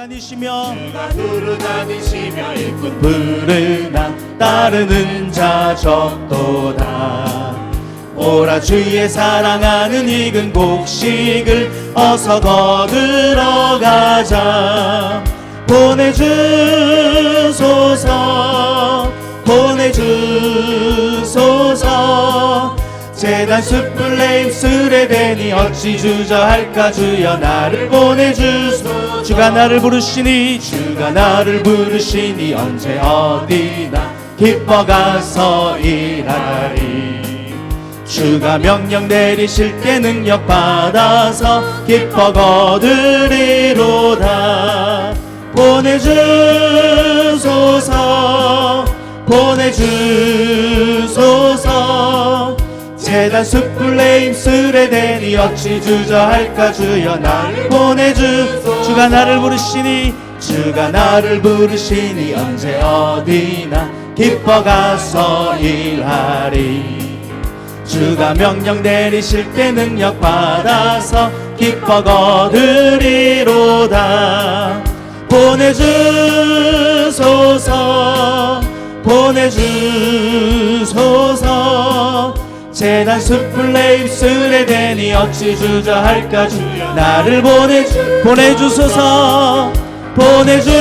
다니시며 주가 두루 다니시며 일꾼 부르나 따르는 자 적도다. 오라 주의 사랑하는 익은 곡식을 어서 거두러 가자. 보내주소서 보내주소서. 재단 숯불에 입술에 대니 어찌 주저할까. 주여 나를 보내주소서. 주가 나를 부르시니 주가 나를 부르시니 언제 어디나 기뻐 가서 일하리. 주가 명령 내리실 때 능력 받아서 기뻐 거두리로다. 보내주소서 보내주소서. 재단 숯불에 입술에 대니 어찌 주저할까. 주여 나를 보내주소서. 주가 나를 부르시니 주가 나를 부르시니 언제 어디나 기뻐 가서 일하리. 주가 명령 내리실 때 능력 받아서 기뻐 거두리로다. 보내주소서 보내주소서. 재단 숯불에 입술에 대니 어찌 주저할까. 주여 나를 보내주소서 보내주소서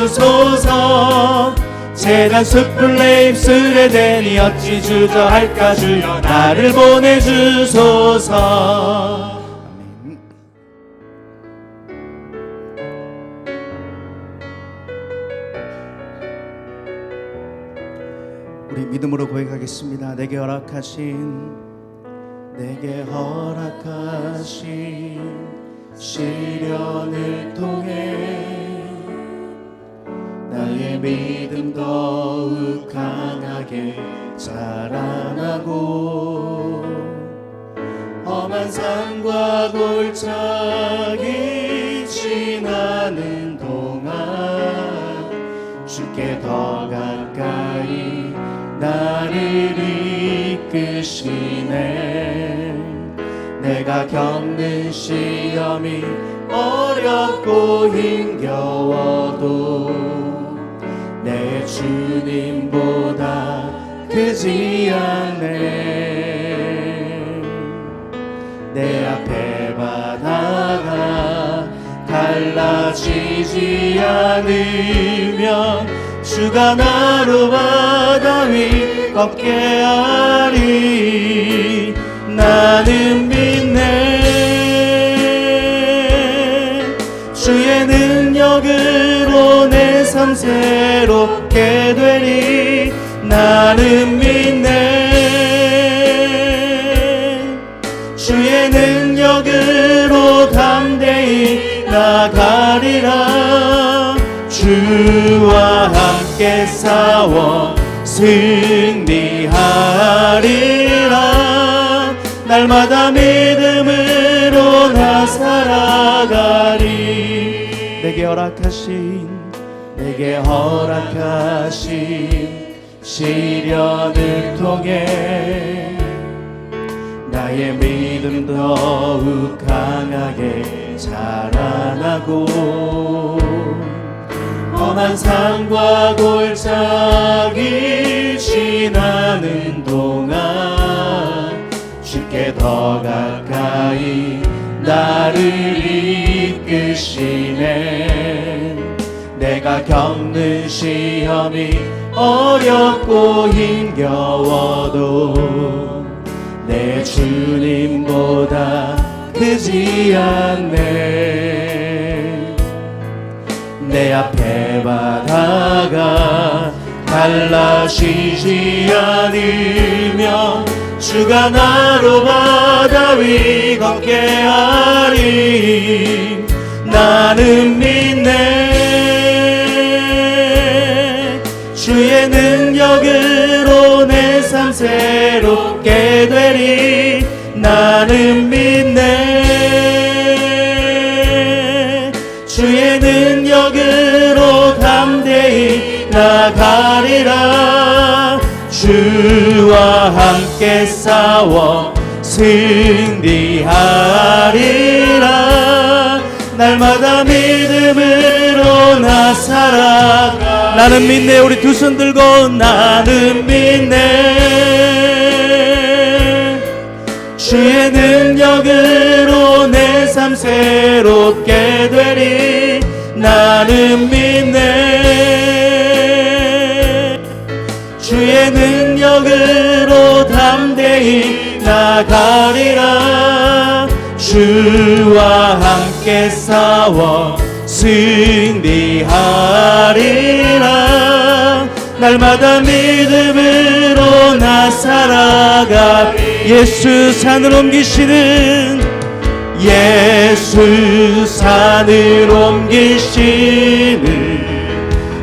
보내주소서. 재단 숯불에 입술에 대니 어찌 주저할까. 주여 나를 보내주소서. 우리 믿음으로 고백하겠습니다. 내게 허락하신 시련을 통해 나의 믿음 더욱 강하게 자라나고 험한 산과 골짜기 지나는 동안 주께 더 가까이 나를 이끄시네. 내가 겪는 시험이 어렵고 힘겨워도 내 주님보다 크지 않네. 내 앞에 바다가 갈라지지 않으면 주가 나로 바다 위 걷게 하리. 나는 믿네. 주의 능력으로 내 삶 새롭게 되리. 나는 믿네. 주의 능력으로 담대히 나가리라. 주와 함께 싸워 승리하리라. 날마다 믿음으로 나 살아가리. 내게 허락하신 시련을 통해 나의 믿음 더욱 강하게 자라나고 험한 산과 골짜기 지나는 동안 주께 더 가까이 나를 이끄시네. 내가 겪는 시험이 어렵고 힘겨워도 내 주님보다 크지 않네. 내 앞에 바다가 갈라지지 않으면 주가 나로 바다 위 걷게 하리. 나는 믿네. 주의 능력으로 내 삶 새롭게 되리. 나는 믿네. 주의 능력으로 담대히 나가리라. 주와 함께 싸워 승리하리라. 날마다 믿음으로 나 살아가. 나는 믿네. 우리 두 손 들고 나는 믿네. 주의 능력으로 내 삶 새롭게 되리. 나는 믿네. 주의 능력으로 담대히 나가리라. 주와 함께 싸워 승리하리라. 날마다 믿음으로 나 살아가. 예수 산을 옮기시는, 예수 산을 옮기시는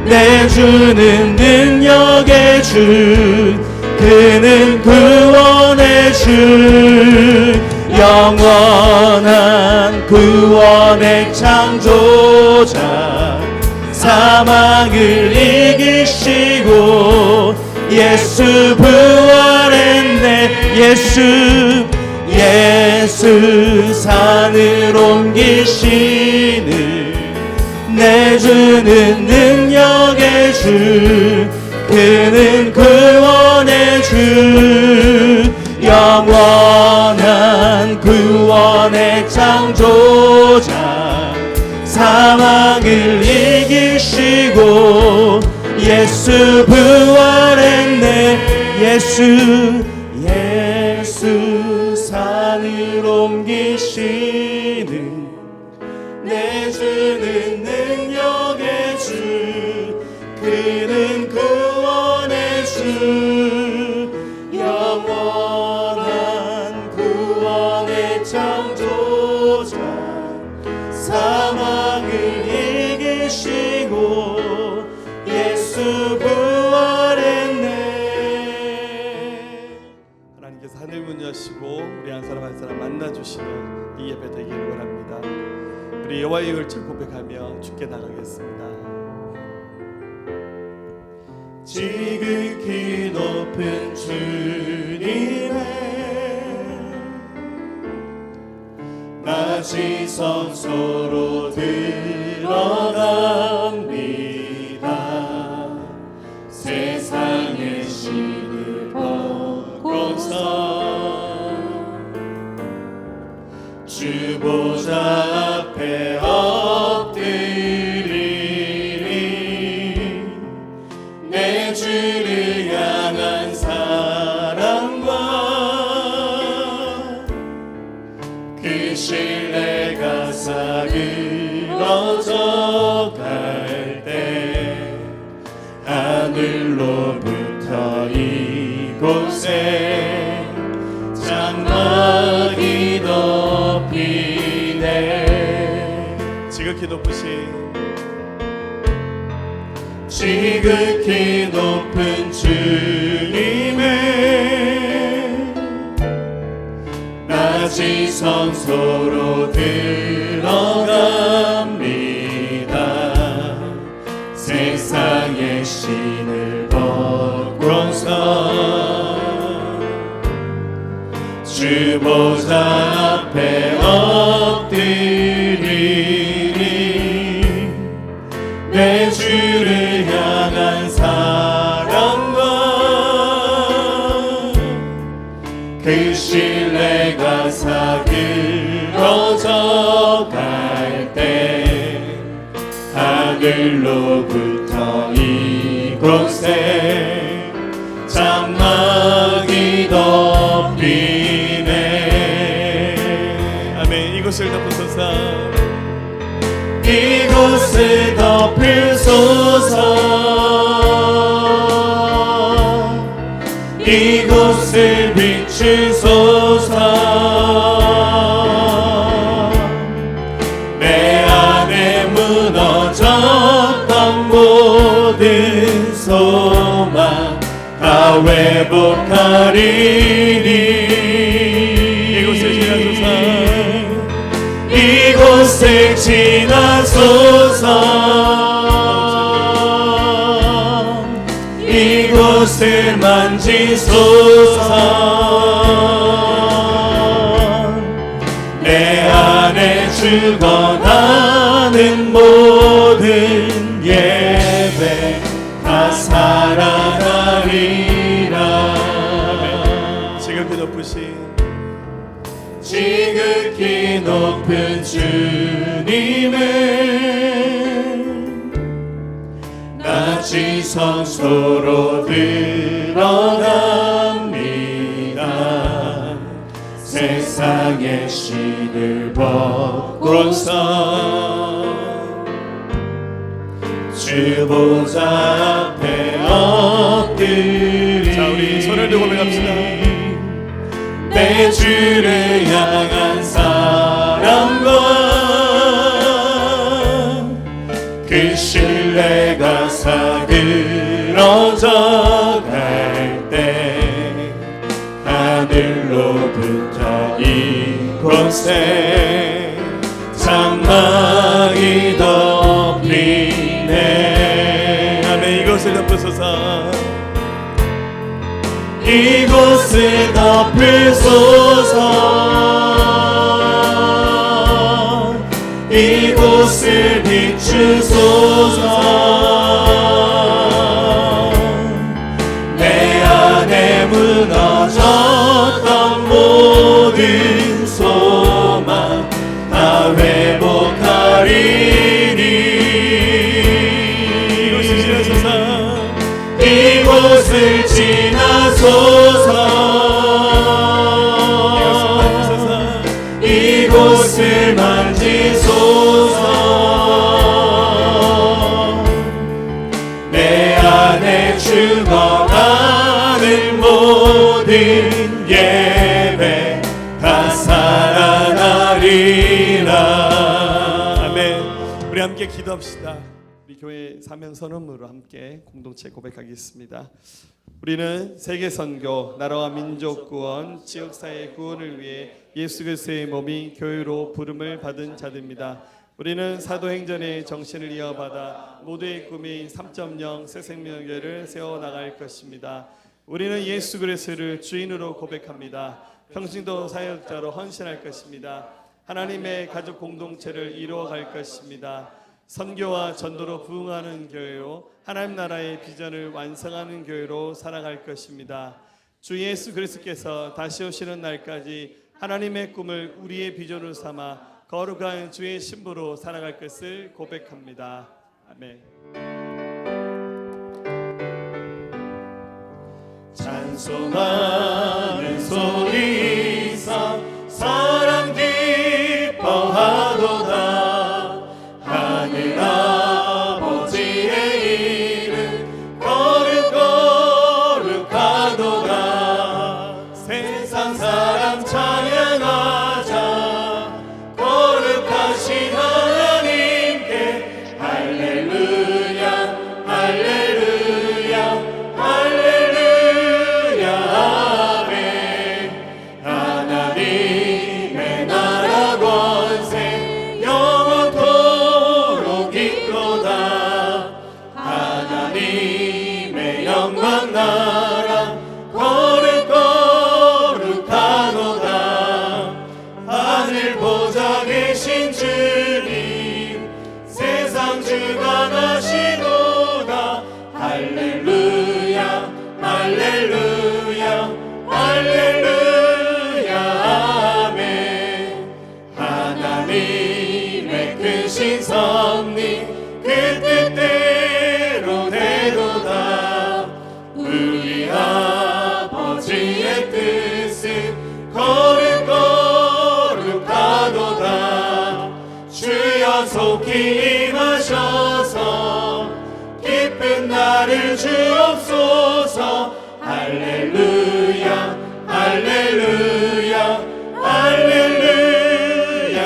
내 주는 능력의 주. 그는 구원의 주. 영원한 구원의 창조자. 사망을 이기시고 예수 부활했네. 예수 산을 옮기시는 내 주는 능력의 주. 그는 구원의 주. 영원한 구원의 창조자. 사망을 이기시고 예수 부활했네. 예수 산을 옮기시는 내 주는 능력의 주. 그는 구원의 주. 영원한 구원의 창조자. 사망을 이기시고 예수 부활했네. 하나님께서 하늘 문 여시고 우리 한 사람 한 사람 만나주시는 이 예배 되기를 원합니다. 우리 여호와의 의를 고백하며 주께 나가겠습니다. 지극히 높은 주님의 낮이 성소로 들어갑니다. 세상의 신을 벗고서 주 보좌 앞에 엎드리니 내 주를 향한 사랑과 그 신뢰가 사그러져 갈 때 하늘로부터 이곳에 장막이 덮이네. 지극히 높은 주님의 낮이 성소로 들어갑니다. 세상의 신을 벗고서 주 보좌 앞에 엎드리니 내 주를 향한 사랑과 그 신뢰가 사그러져 갈 때 하늘로부터 이곳에 장막이 덮이네. 아멘. 이곳을 덮으소서. 이곳을 덮으소서. 이곳을 비추소서. 내 안에 무너졌던 모든 소망 다 회복하리니. 이곳을 지나소서. 이곳을 만지소서. 죽어가는 모든 예배 다 살아나리라. 지극히 높으신 지극히 높은 주님은 같이 성소로 들어갑니다. 세상의 신을 벗고서 주 보좌 앞에 엎드리. 자, 우리 손을 들고 고백합시다. 내 주를 향한 사랑과 그 신뢰가 사그러져 갈 때 하늘로부터 이곳에 장막이 덮이네. 아멘. 이것을 덮으소서. 이곳을 덮으소서. 이곳을 비추소서. 내 안에 무너졌던 모든 소망 다 회복하리니. 이곳을 지나소서. 이곳을 지나소서. 이곳을 만지소서. 내 안에 죽어가는 모든 예배 다 살아나리라. 아멘. 우리 함께 기도합시다. 우리 교회 사명 선언으로 함께 공동체 고백하겠습니다. 우리는 세계 선교, 나라와 민족 구원, 지역 사회 구원을 위해 예수 그리스도의 몸이 교회로 부름을 받은 자들입니다. 우리는 사도행전의 정신을 이어받아 모두의 꿈인 3.0 새 생명교회를 세워 나갈 것입니다. 우리는 예수 그리스도를 주인으로 고백합니다. 평신도 사역자로 헌신할 것입니다. 하나님의 가족 공동체를 이루어갈 것입니다. 선교와 전도로 부흥하는 교회로 하나님 나라의 비전을 완성하는 교회로 살아갈 것입니다. 주 예수 그리스도께서 다시 오시는 날까지 하나님의 꿈을 우리의 비전으로 삼아 거룩한 주의 신부로 살아갈 것을 고백합니다. 아멘. 찬송하는 소리사 사랑 기뻐하도다. 하늘 아버지의 이름 거룩거룩하도다. 세상 사람 찬양하자. 거룩하신 하나님께 할렐루야 할렐루야 할렐루야 아멘. 하나님의 나라 권세 영원토록 있도다. 하나님의 영광 나라 거룩거룩하도다. 하늘 보좌 계신 주님 세상 주관하시도다. 할렐루야 할렐루야 할렐루야 아멘. 하나님의 크신 섭리 그 뜻대로 되도다. 우리 아버지의 뜻은 거룩거룩하도다. 주여 속히 임하셔서 기쁜 날을 주옵소서. 할렐루야 할렐루야 할렐루야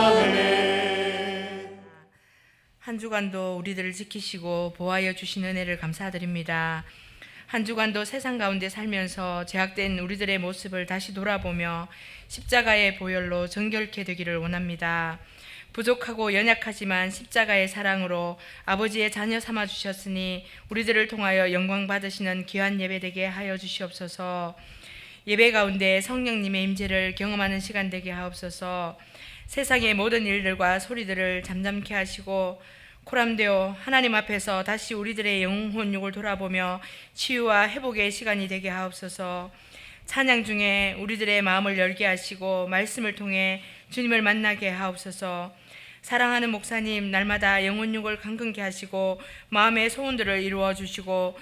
아멘. 한 주간도 우리들을 지키시고 보호하여 주신 은혜를 감사드립니다. 한 주간도 세상 가운데 살면서 제약된 우리들의 모습을 다시 돌아보며 십자가의 보혈로 정결케 되기를 원합니다. 부족하고 연약하지만 십자가의 사랑으로 아버지의 자녀 삼아 주셨으니 우리들을 통하여 영광 받으시는 귀한 예배 되게 하여 주시옵소서. 예배 가운데 성령님의 임재를 경험하는 시간 되게 하옵소서. 세상의 모든 일들과 소리들을 잠잠케 하시고 코람되어 하나님 앞에서 다시 우리들의 영혼육을 돌아보며 치유와 회복의 시간이 되게 하옵소서. 찬양 중에 우리들의 마음을 열게 하시고 말씀을 통해 주님을 만나게 하옵소서. 사랑하는 목사님, 날마다 영혼육을 강건케 하시고 마음의 소원들을 이루어 주시고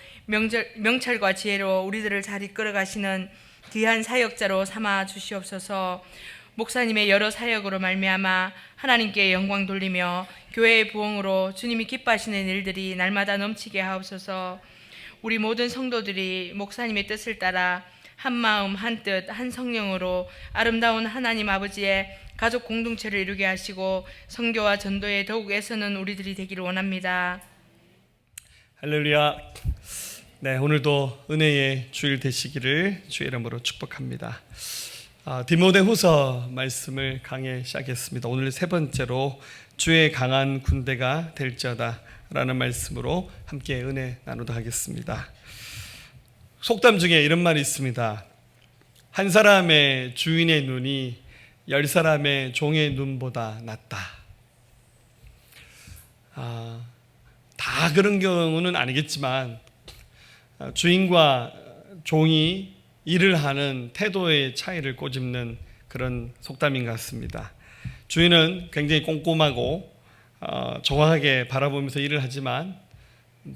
명철과 지혜로 우리들을 잘 이끌어 가시는 귀한 사역자로 삼아 주시옵소서. 목사님의 여러 사역으로 말미암아 하나님께 영광 돌리며 교회의 부흥으로 주님이 기뻐하시는 일들이 날마다 넘치게 하옵소서. 우리 모든 성도들이 목사님의 뜻을 따라 한 마음 한 뜻 한 성령으로 아름다운 하나님 아버지의 가족 공동체를 이루게 하시고 선교와 전도에 더욱 애쓰는 우리들이 되기를 원합니다. 할렐루야. 네, 오늘도 은혜의 주일 되시기를 주의 이름으로 축복합니다. 디모데후서 말씀을 강해 시작했습니다. 오늘 세 번째로 주의 강한 군대가 될지어다 라는 말씀으로 함께 은혜 나누도록 하겠습니다. 속담 중에 이런 말이 있습니다. 한 사람의 주인의 눈이 10사람의 종의 눈보다 낫다. 다 그런 경우는 아니겠지만 주인과 종이 일을 하는 태도의 차이를 꼬집는 그런 속담인 것 같습니다. 주인은 굉장히 꼼꼼하고 정확하게 바라보면서 일을 하지만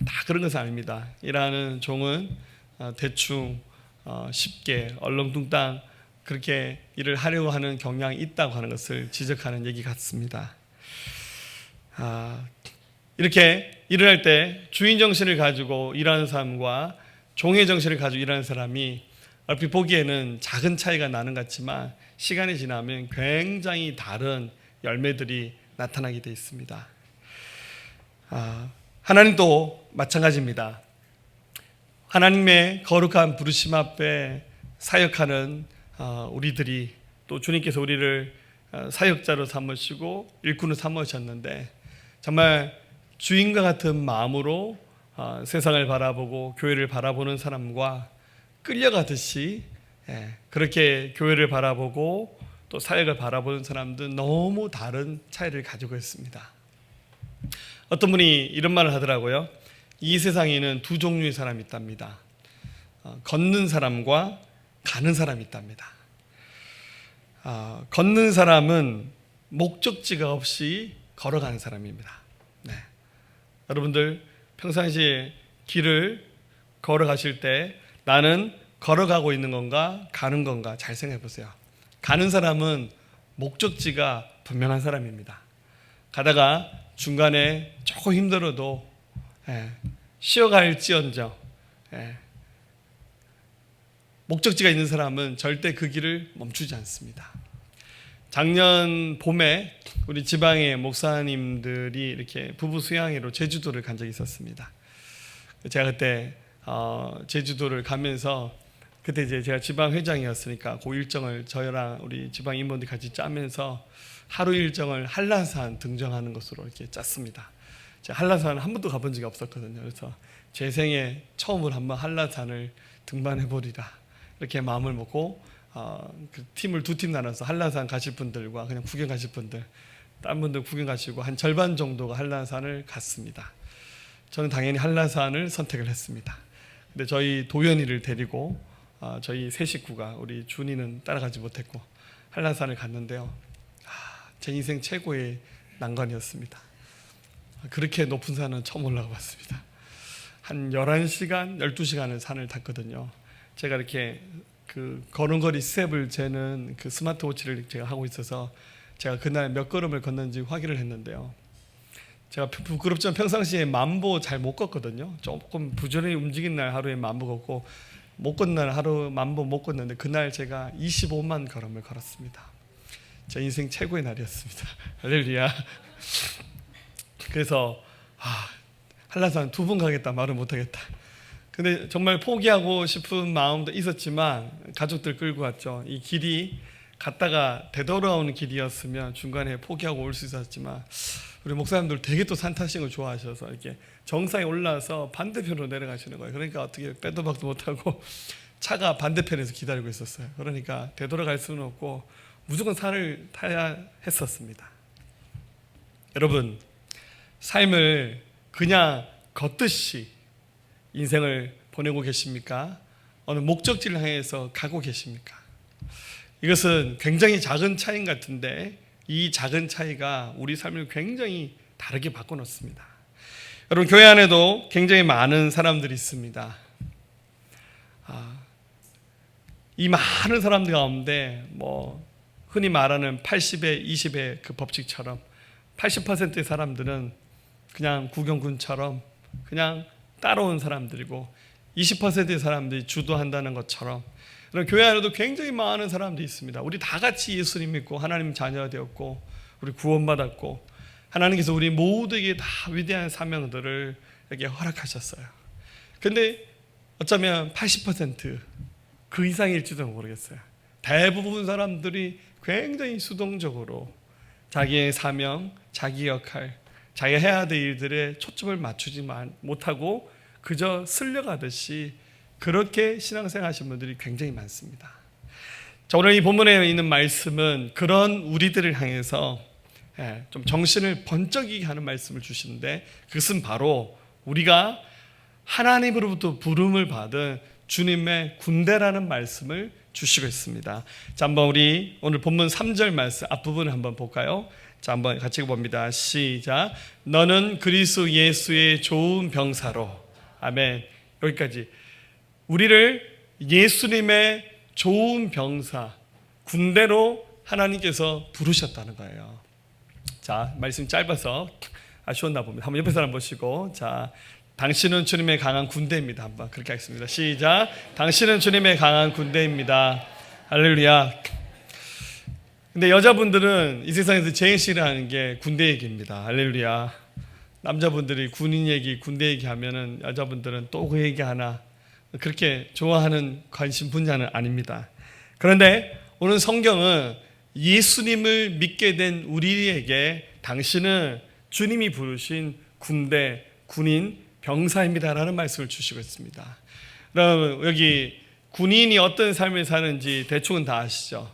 다 그런 것은 아닙니다. 일하는 종은 대충 쉽게 얼렁뚱땅 그렇게 일을 하려고 하는 경향이 있다고 하는 것을 지적하는 얘기 같습니다. 이렇게 일을 할 때 주인 정신을 가지고 일하는 사람과 종의 정신을 가지고 일하는 사람이 얼핏 보기에는 작은 차이가 나는 것 같지만 시간이 지나면 굉장히 다른 열매들이 나타나게 되어 있습니다. 하나님도 마찬가지입니다. 하나님의 거룩한 부르심 앞에 사역하는 우리들이 또 주님께서 우리를 사역자로 삼으시고 일꾼으로 삼으셨는데 정말 주인과 같은 마음으로 세상을 바라보고 교회를 바라보는 사람과 끌려가듯이 그렇게 교회를 바라보고 또 사역을 바라보는 사람들은 너무 다른 차이를 가지고 있습니다. 어떤 분이 이런 말을 하더라고요. 이 세상에는 두 종류의 사람이 있답니다. 걷는 사람과 가는 사람이 있답니다. 걷는 사람은 목적지가 없이 걸어가는 사람입니다. 네. 여러분들 평상시에 길을 걸어가실 때 나는 걸어가고 있는 건가 가는 건가 잘 생각해 보세요. 가는 사람은 목적지가 분명한 사람입니다. 가다가 중간에 조금 힘들어도 쉬어갈지언정 목적지가 있는 사람은 절대 그 길을 멈추지 않습니다. 작년 봄에 우리 지방의 목사님들이 이렇게 부부 수양회로 제주도를 간 적이 있었습니다. 제가 그때 제주도를 가면서 그때 이제 제가 지방 회장이었으니까 그 일정을 저희랑 우리 지방 임원들 같이 짜면서 하루 일정을 한라산 등정하는 것으로 이렇게 짰습니다. 제가 한라산 한 번도 가본 적이 없었거든요. 그래서 제 생에 처음으로 한번 한라산을 등반해 보리라 이렇게 마음을 먹고 그 팀을 두 팀 나눠서 한라산 가실 분들과 그냥 구경 가실 분들, 다른 분들 구경 가시고 한 절반 정도가 한라산을 갔습니다. 저는 당연히 한라산을 선택을 했습니다. 근데 저희 도연이를 데리고 저희 세 식구가 우리 준이는 따라가지 못했고 한라산을 갔는데요. 제 인생 최고의 난관이었습니다. 그렇게 높은 산은 처음 올라가 봤습니다. 한 11시간, 12시간을 산을 탔거든요. 제가 이렇게 그 걸음걸이 스텝을 재는 그 스마트워치를 제가 하고 있어서 제가 그날 몇 걸음을 걷는지 확인을 했는데요. 제가 부끄럽지만 평상시에 만보 잘 못 걷거든요. 조금 부지런히 움직인 날 하루에 만보 걷고 못 걷는 날 하루 만보 못 걷는데 그날 제가 25만 걸음을 걸었습니다. 제 인생 최고의 날이었습니다. 할렐루야. 그래서 한라산 2번 가겠다 말은 못하겠다. 근데 정말 포기하고 싶은 마음도 있었지만 가족들 끌고 갔죠. 이 길이 갔다가 되돌아오는 길이었으면 중간에 포기하고 올 수 있었지만 우리 목사님들 되게 또 산 타시는 걸 좋아하셔서 이렇게 정상에 올라와서 반대편으로 내려가시는 거예요. 그러니까 어떻게 빼도 박도 못하고 차가 반대편에서 기다리고 있었어요. 그러니까 되돌아갈 수는 없고 무조건 산을 타야 했었습니다. 여러분, 삶을 그냥 걷듯이 인생을 보내고 계십니까? 어느 목적지를 향해서 가고 계십니까? 이것은 굉장히 작은 차이인 것 같은데 이 작은 차이가 우리 삶을 굉장히 다르게 바꿔놓습니다. 여러분, 교회 안에도 굉장히 많은 사람들이 있습니다. 이 많은 사람들 가운데 흔히 말하는 80에 20의 그 법칙처럼 80%의 사람들은 그냥 구경꾼처럼 그냥 따라온 사람들이고 20%의 사람들이 주도한다는 것처럼 교회 안에도 굉장히 많은 사람들이 있습니다. 우리 다 같이 예수님 믿고 하나님 자녀가 되었고 우리 구원받았고 하나님께서 우리 모두에게 다 위대한 사명들을 이렇게 허락하셨어요. 근데 어쩌면 80% 그 이상일지도 모르겠어요. 대부분 사람들이 굉장히 수동적으로 자기의 사명, 자기 역할, 자기가 해야 될 일들에 초점을 맞추지 못하고 그저 쓸려가듯이 그렇게 신앙생활 하시는 분들이 굉장히 많습니다. 자, 오늘 이 본문에 있는 말씀은 그런 우리들을 향해서 좀 정신을 번쩍이게 하는 말씀을 주시는데 그것은 바로 우리가 하나님으로부터 부름을 받은 주님의 군대라는 말씀을 주시고 있습니다. 자, 한번 우리 오늘 본문 3절 말씀 앞부분을 한번 볼까요? 자, 한번 같이 봅니다. 시작. 너는 그리스도 예수의 좋은 병사로. 아멘. 여기까지. 우리를 예수님의 좋은 병사, 군대로 하나님께서 부르셨다는 거예요. 자, 말씀 짧아서 아쉬웠나 봅니다. 한번 옆에 사람 보시고, 자, 당신은 주님의 강한 군대입니다. 한번 그렇게 하겠습니다. 시작. 당신은 주님의 강한 군대입니다. 할렐루야. 근데 여자분들은 이 세상에서 제일 싫어하는 게 군대 얘기입니다. 할렐루야. 남자분들이 군인 얘기, 군대 얘기 하면은 여자분들은 또 그 얘기 하나 그렇게 좋아하는 관심 분야는 아닙니다. 그런데 오늘 성경은 예수님을 믿게 된 우리에게 당신은 주님이 부르신 군대, 군인, 병사입니다라는 말씀을 주시고 있습니다. 여러분, 여기 군인이 어떤 삶을 사는지 대충은 다 아시죠?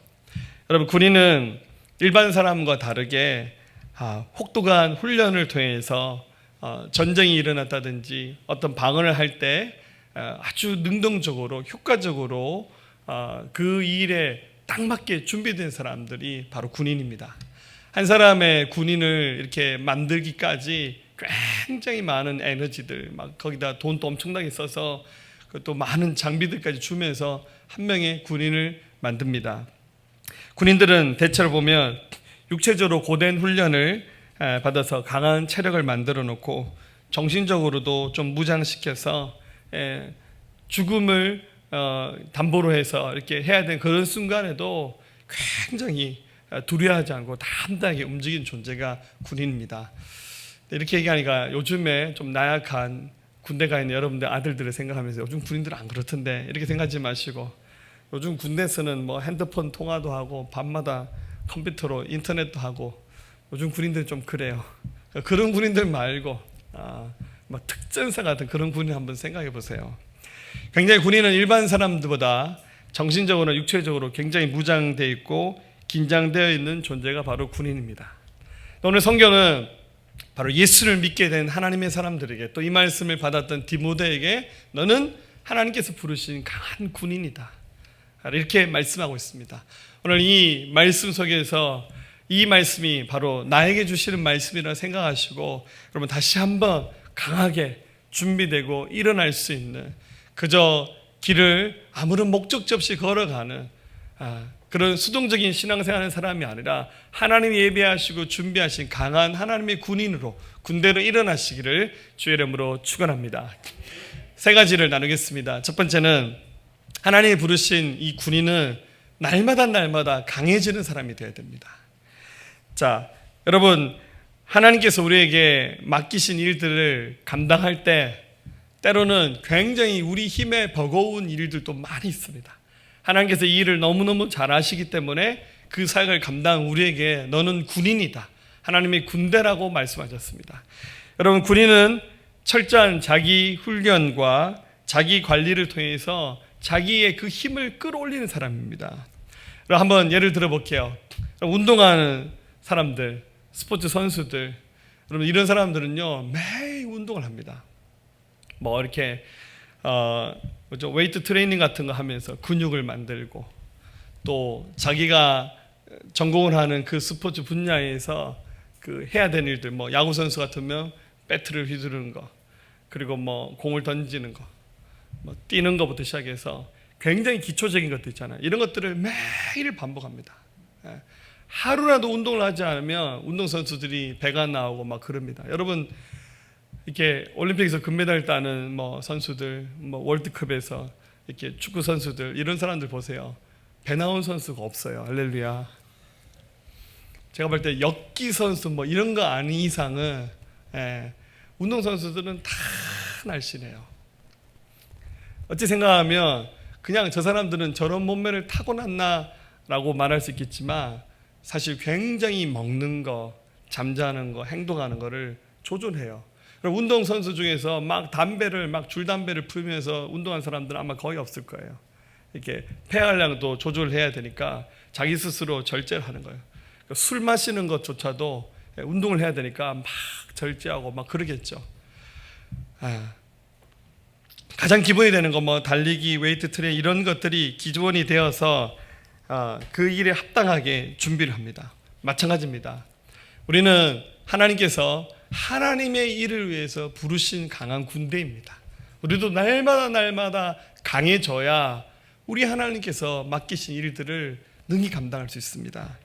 여러분, 군인은 일반 사람과 다르게 혹독한 훈련을 통해서 전쟁이 일어났다든지 어떤 방어를 할 때 아주 능동적으로 효과적으로 그 일에 딱 맞게 준비된 사람들이 바로 군인입니다. 한 사람의 군인을 이렇게 만들기까지 굉장히 많은 에너지들, 막 거기다 돈도 엄청나게 써서 또 많은 장비들까지 주면서 한 명의 군인을 만듭니다. 군인들은 대체로 보면 육체적으로 고된 훈련을 받아서 강한 체력을 만들어 놓고 정신적으로도 좀 무장시켜서 죽음을 담보로 해서 이렇게 해야 되는 그런 순간에도 굉장히 두려워하지 않고 담대하게 움직이는 존재가 군인입니다. 이렇게 얘기하니까 요즘에 좀 나약한 군대가 있는 여러분들 아들들을 생각하면서 요즘 군인들은 안 그렇던데 이렇게 생각하지 마시고 요즘 군대에서는 핸드폰 통화도 하고 밤마다 컴퓨터로 인터넷도 하고 요즘 군인들 좀 그래요. 그런 군인들 말고 막 특전사 같은 그런 군인 한번 생각해 보세요. 굉장히 군인은 일반 사람들보다 정신적으로 육체적으로 굉장히 무장되어 있고 긴장되어 있는 존재가 바로 군인입니다. 오늘 성경은 바로 예수를 믿게 된 하나님의 사람들에게 또 이 말씀을 받았던 디모데에게 너는 하나님께서 부르신 강한 군인이다 이렇게 말씀하고 있습니다. 오늘 이 말씀 속에서 이 말씀이 바로 나에게 주시는 말씀이라 생각하시고 여러분 다시 한번 강하게 준비되고 일어날 수 있는 그저 길을 아무런 목적지 없이 걸어가는 그런 수동적인 신앙생활하는 사람이 아니라 하나님이 예배하시고 준비하신 강한 하나님의 군인으로 군대로 일어나시기를 주의 이름으로 축원합니다. 세 가지를 나누겠습니다. 첫 번째는 하나님이 부르신 이 군인은 날마다 강해지는 사람이 되어야 됩니다. 자, 여러분 하나님께서 우리에게 맡기신 일들을 감당할 때 때로는 굉장히 우리 힘에 버거운 일들도 많이 있습니다. 하나님께서 이 일을 너무너무 잘 아시기 때문에 그 사역을 감당한 우리에게 너는 군인이다. 하나님의 군대라고 말씀하셨습니다. 여러분 군인은 철저한 자기 훈련과 자기 관리를 통해서 자기의 그 힘을 끌어올리는 사람입니다. 한번 예를 들어 볼게요. 운동하는 사람들, 스포츠 선수들, 여러분 이런 사람들은요 매일 운동을 합니다. 뭐 이렇게 웨이트 트레이닝 같은 거 하면서 근육을 만들고, 또 자기가 전공을 하는 그 스포츠 분야에서 그 해야 되는 일들, 뭐 야구 선수 같으면 배트를 휘두르는 거, 그리고 뭐 공을 던지는 거, 뭐 뛰는 것부터 시작해서 굉장히 기초적인 것들 있잖아요. 이런 것들을 매일 반복합니다. 하루라도 운동을 하지 않으면 운동선수들이 배가 나오고 막 그럽니다. 여러분 이렇게 올림픽에서 금메달 따는 뭐 선수들, 뭐 월드컵에서 이렇게 축구 선수들, 이런 사람들 보세요. 배 나온 선수가 없어요. 할렐루야. 제가 볼 때 역기 선수 뭐 이런 거 아닌 이상은 운동 선수들은 다 날씬해요. 어찌 생각하면 그냥 저 사람들은 저런 몸매를 타고났나라고 말할 수 있겠지만, 사실 굉장히 먹는 거, 잠자는 거, 행동하는 거를 조절해요. 운동 선수 중에서 막 줄담배를 풀면서 운동한 사람들은 아마 거의 없을 거예요. 이렇게 폐활량도 조절해야 되니까 자기 스스로 절제를 하는 거예요. 술 마시는 것조차도 운동을 해야 되니까 막 절제하고 막 그러겠죠. 가장 기본이 되는 거 뭐 달리기, 웨이트 트레이닝 이런 것들이 기본이 되어서 그 일에 합당하게 준비를 합니다. 마찬가지입니다. 우리는 하나님께서 하나님의 일을 위해서 부르신 강한 군대입니다. 우리도 날마다 강해져야 우리 하나님께서 맡기신 일들을 능히 감당할 수 있습니다.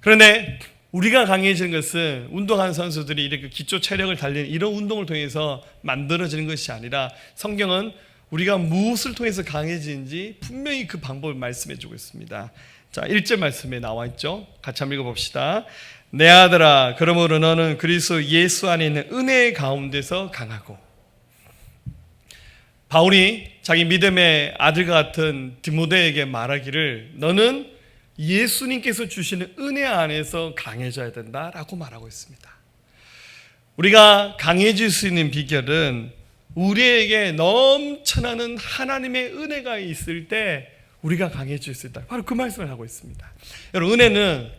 그런데 우리가 강해지는 것은 운동하는 선수들이 이렇게 기초 체력을 달리는 이런 운동을 통해서 만들어지는 것이 아니라, 성경은 우리가 무엇을 통해서 강해지는지 분명히 그 방법을 말씀해 주고 있습니다. 자, 1절 말씀에 나와 있죠. 같이 한번 읽어봅시다. 내 아들아, 그러므로 너는 그리스도 예수 안에 있는 은혜 가운데서 강하고. 바울이 자기 믿음의 아들과 같은 디모데에게 말하기를, 너는 예수님께서 주시는 은혜 안에서 강해져야 된다라고 말하고 있습니다. 우리가 강해질 수 있는 비결은 우리에게 넘쳐나는 하나님의 은혜가 있을 때 우리가 강해질 수 있다. 바로 그 말씀을 하고 있습니다. 여러분, 은혜는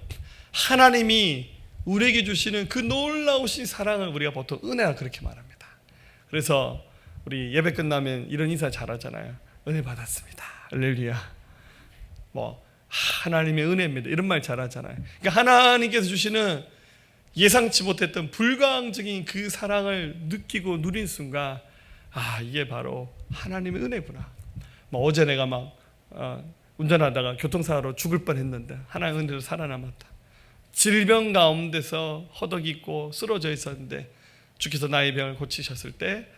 하나님이 우리에게 주시는 그 놀라우신 사랑을 우리가 보통 은혜라 그렇게 말합니다. 그래서 우리 예배 끝나면 이런 인사 잘하잖아요. 은혜 받았습니다. 할렐루야. 뭐 하나님의 은혜입니다. 이런 말 잘하잖아요. 그러니까 하나님께서 주시는 예상치 못했던 불가항적인 그 사랑을 느끼고 누린 순간, 이게 바로 하나님의 은혜구나. 어제 내가 막 운전하다가 교통사고로 죽을 뻔했는데 하나님의 은혜로 살아남았다. 질병 가운데서 허덕이고 쓰러져 있었는데 주께서 나의 병을 고치셨을 때,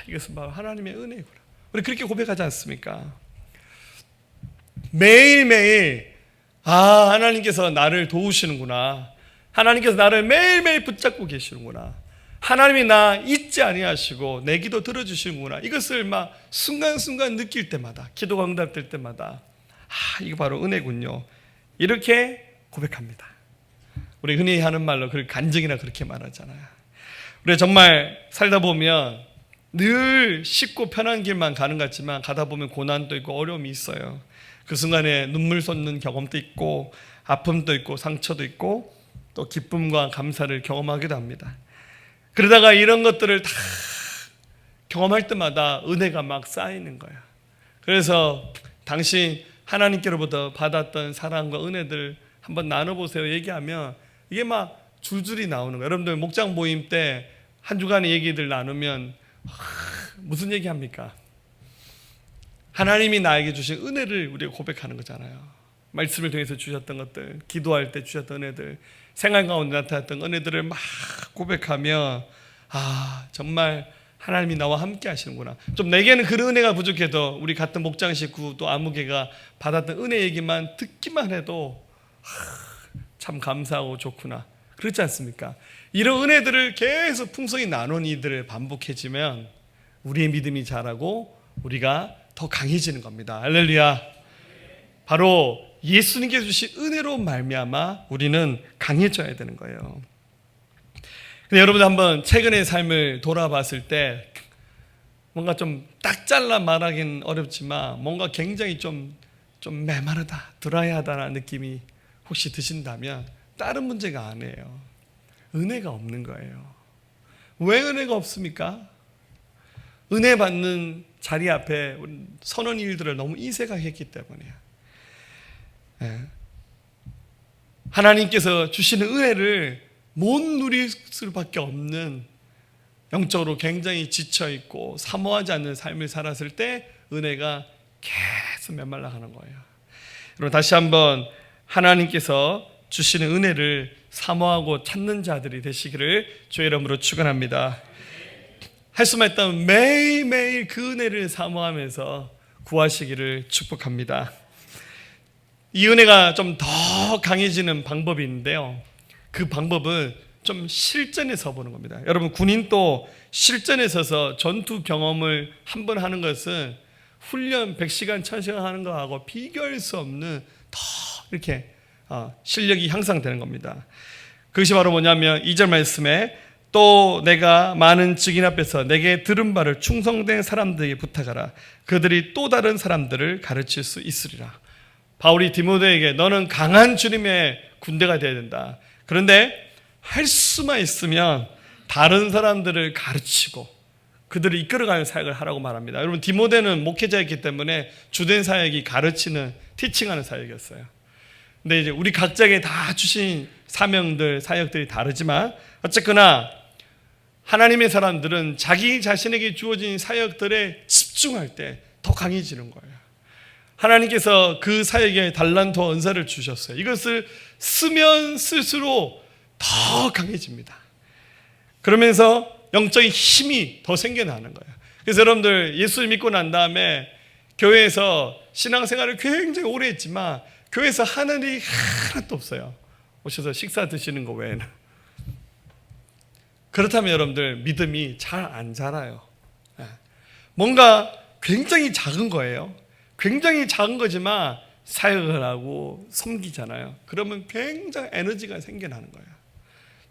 이것은 바로 하나님의 은혜구나. 우리 그렇게 고백하지 않습니까? 매일매일 하나님께서 나를 도우시는구나. 하나님께서 나를 매일매일 붙잡고 계시는구나. 하나님이 나 잊지 아니하시고 내 기도 들어주시는구나. 이것을 막 순간순간 느낄 때마다, 기도가 응답될 때마다 이거 바로 은혜군요. 이렇게 고백합니다. 우리 흔히 하는 말로 그 간증이라 그렇게 말하잖아요. 우리 정말 살다 보면 늘 쉽고 편한 길만 가는 것 같지만 가다 보면 고난도 있고 어려움이 있어요. 그 순간에 눈물 쏟는 경험도 있고 아픔도 있고 상처도 있고 또 기쁨과 감사를 경험하기도 합니다. 그러다가 이런 것들을 다 경험할 때마다 은혜가 막 쌓이는 거예요. 그래서 당신 하나님께로부터 받았던 사랑과 은혜들 한번 나눠보세요 얘기하면 이게 막 줄줄이 나오는 거예요. 여러분들 목장 모임 때 한 주간의 얘기들 나누면 무슨 얘기합니까? 하나님이 나에게 주신 은혜를 우리가 고백하는 거잖아요. 말씀을 통해서 주셨던 것들, 기도할 때 주셨던 은혜들, 생활 가운데 나타났던 은혜들을 막 고백하며 정말 하나님이 나와 함께 하시는구나. 좀 내게는 그런 은혜가 부족해도 우리 같은 목장 식구 또 아무개가 받았던 은혜 얘기만 듣기만 해도 참 감사하고 좋구나. 그렇지 않습니까? 이런 은혜들을 계속 풍성히 나눈 이들을 반복해지면 우리의 믿음이 자라고 우리가 더 강해지는 겁니다. 할렐루야. 바로 예수님께서 주신 은혜로 말미암아 우리는 강해져야 되는 거예요. 근데 여러분 한번 최근의 삶을 돌아봤을 때 뭔가 좀 딱 잘라 말하기는 어렵지만 뭔가 굉장히 좀 메마르다, 드라이하다는 느낌이 혹시 드신다면 다른 문제가 아니에요. 은혜가 없는 거예요. 왜 은혜가 없습니까? 은혜 받는 자리 앞에 선한 일들을 너무 인색하게 때문이에요. 하나님께서 주시는 은혜를 못 누릴 수밖에 없는, 영적으로 굉장히 지쳐있고 사모하지 않는 삶을 살았을 때 은혜가 계속 메말라가는 거예요. 여러분, 다시 한번 하나님께서 주시는 은혜를 사모하고 찾는 자들이 되시기를 주의 이름으로 축원합니다. 할 수만 있다면 매일매일 그 은혜를 사모하면서 구하시기를 축복합니다. 이 은혜가 좀 더 강해지는 방법이 있는데요, 그 방법은 좀 실전에 서보는 겁니다. 여러분, 군인도 실전에 서서 전투 경험을 한 번 하는 것은 훈련 100시간 1000시간 하는 거하고 비교할 수 없는 더 이렇게 실력이 향상되는 겁니다. 그것이 바로 뭐냐면 2절 말씀에 또 내가 많은 증인 앞에서 내게 들은 바를 충성된 사람들에게 부탁하라. 그들이 또 다른 사람들을 가르칠 수 있으리라. 바울이 디모데에게 너는 강한 주님의 군대가 되어야 된다. 그런데 할 수만 있으면 다른 사람들을 가르치고 그들을 이끌어가는 사역을 하라고 말합니다. 여러분, 디모데는 목회자였기 때문에 주된 사역이 가르치는, 티칭하는 사역이었어요. 근데 이제 우리 각자에게 다 주신 사명들, 사역들이 다르지만 어쨌거나 하나님의 사람들은 자기 자신에게 주어진 사역들에 집중할 때 더 강해지는 거예요. 하나님께서 그 사역에 달란트와 은사를 주셨어요. 이것을 쓰면 쓸수록 더 강해집니다. 그러면서 영적인 힘이 더 생겨나는 거예요. 그래서 여러분들 예수를 믿고 난 다음에 교회에서 신앙생활을 굉장히 오래 했지만 교회에서 하는 일이 하나도 없어요. 오셔서 식사 드시는 거 외에는. 그렇다면 여러분들 믿음이 잘 안 자라요. 뭔가 굉장히 작은 거예요. 굉장히 작은 거지만 사역을 하고 섬기잖아요. 그러면 굉장히 에너지가 생겨나는 거예요.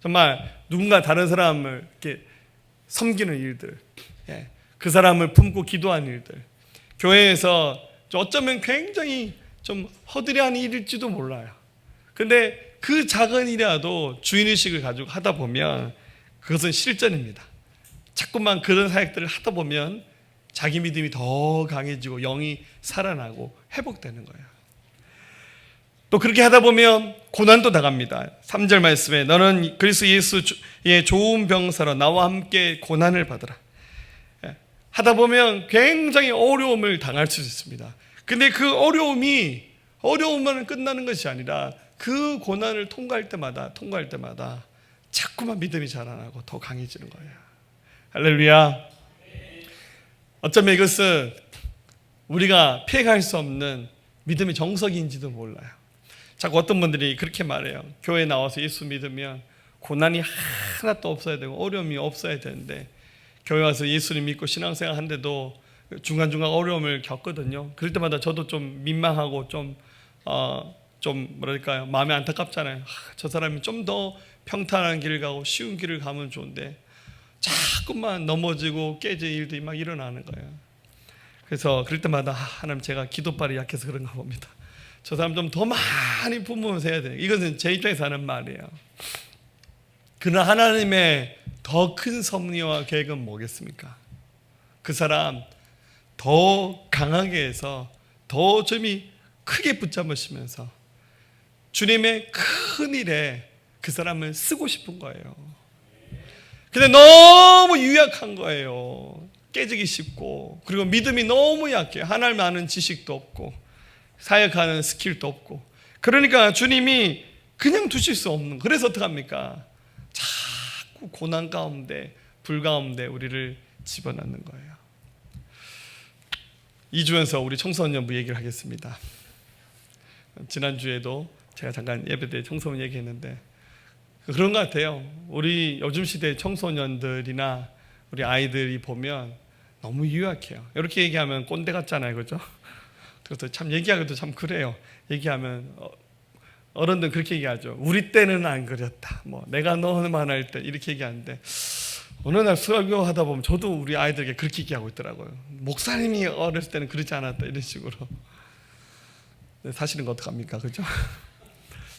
정말 누군가 다른 사람을 이렇게 섬기는 일들, 그 사람을 품고 기도하는 일들, 교회에서 어쩌면 굉장히 좀 허드레한 일일지도 몰라요. 근데 그 작은 일이라도 주인의식을 가지고 하다 보면 그것은 실전입니다. 자꾸만 그런 사역들을 하다 보면 자기 믿음이 더 강해지고 영이 살아나고 회복되는 거예요. 또 그렇게 하다 보면 고난도 당합니다. 3절 말씀에 너는 그리스도 예수의 좋은 병사로 나와 함께 고난을 받으라. 하다 보면 굉장히 어려움을 당할 수 있습니다. 근데 그 어려움만 끝나는 것이 아니라 그 고난을 통과할 때마다 자꾸만 믿음이 자라나고 더 강해지는 거예요. 할렐루야. 어쩌면 이것은 우리가 피해갈 수 없는 믿음의 정석인지도 몰라요. 자꾸 어떤 분들이 그렇게 말해요. 교회에 나와서 예수 믿으면 고난이 하나도 없어야 되고 어려움이 없어야 되는데 교회 와서 예수를 믿고 신앙생활 하는데도 중간중간 어려움을 겪거든요. 그럴 때마다 저도 좀 민망하고 좀 뭐랄까요, 마음이 안타깝잖아요. 저 사람이 좀 더 평탄한 길을 가고 쉬운 길을 가면 좋은데 자꾸만 넘어지고 깨질 일들이 막 일어나는 거예요. 그래서 그럴 때마다 하나님, 제가 기도발이 약해서 그런가 봅니다. 저 사람 좀 더 많이 품으면서 해야 돼요. 이것은 제 입장에서 하는 말이에요. 그러나 하나님의 더 큰 섭리와 계획은 뭐겠습니까? 그 사람 더 강하게 해서 더 점이 크게 붙잡으시면서 주님의 큰 일에 그 사람을 쓰고 싶은 거예요. 근데 너무 유약한 거예요. 깨지기 쉽고, 그리고 믿음이 너무 약해요. 하나님 아는 지식도 없고 사역하는 스킬도 없고. 그러니까 주님이 그냥 두실 수 없는, 그래서 어떡합니까? 자꾸 고난 가운데, 불 가운데 우리를 집어넣는 거예요. 2주연서 우리 청소년부 얘기를 하겠습니다. 지난주에도 제가 잠깐 예배 때 청소년 얘기했는데 그런 것 같아요. 우리 요즘 시대 청소년들이나 우리 아이들이 보면 너무 유약해요. 이렇게 얘기하면 꼰대 같잖아요, 그렇죠? 그래서 참 얘기하기도 참 그래요. 얘기하면 어른들 그렇게 얘기하죠. 우리 때는 안 그랬다. 뭐 내가 너만 할 때 이렇게 얘기하는데 어느 날 설교하다 보면 저도 우리 아이들에게 그렇게 얘기하고 있더라고요. 목사님이 어렸을 때는 그러지 않았다, 이런 식으로. 사실은 어떡합니까, 그렇죠?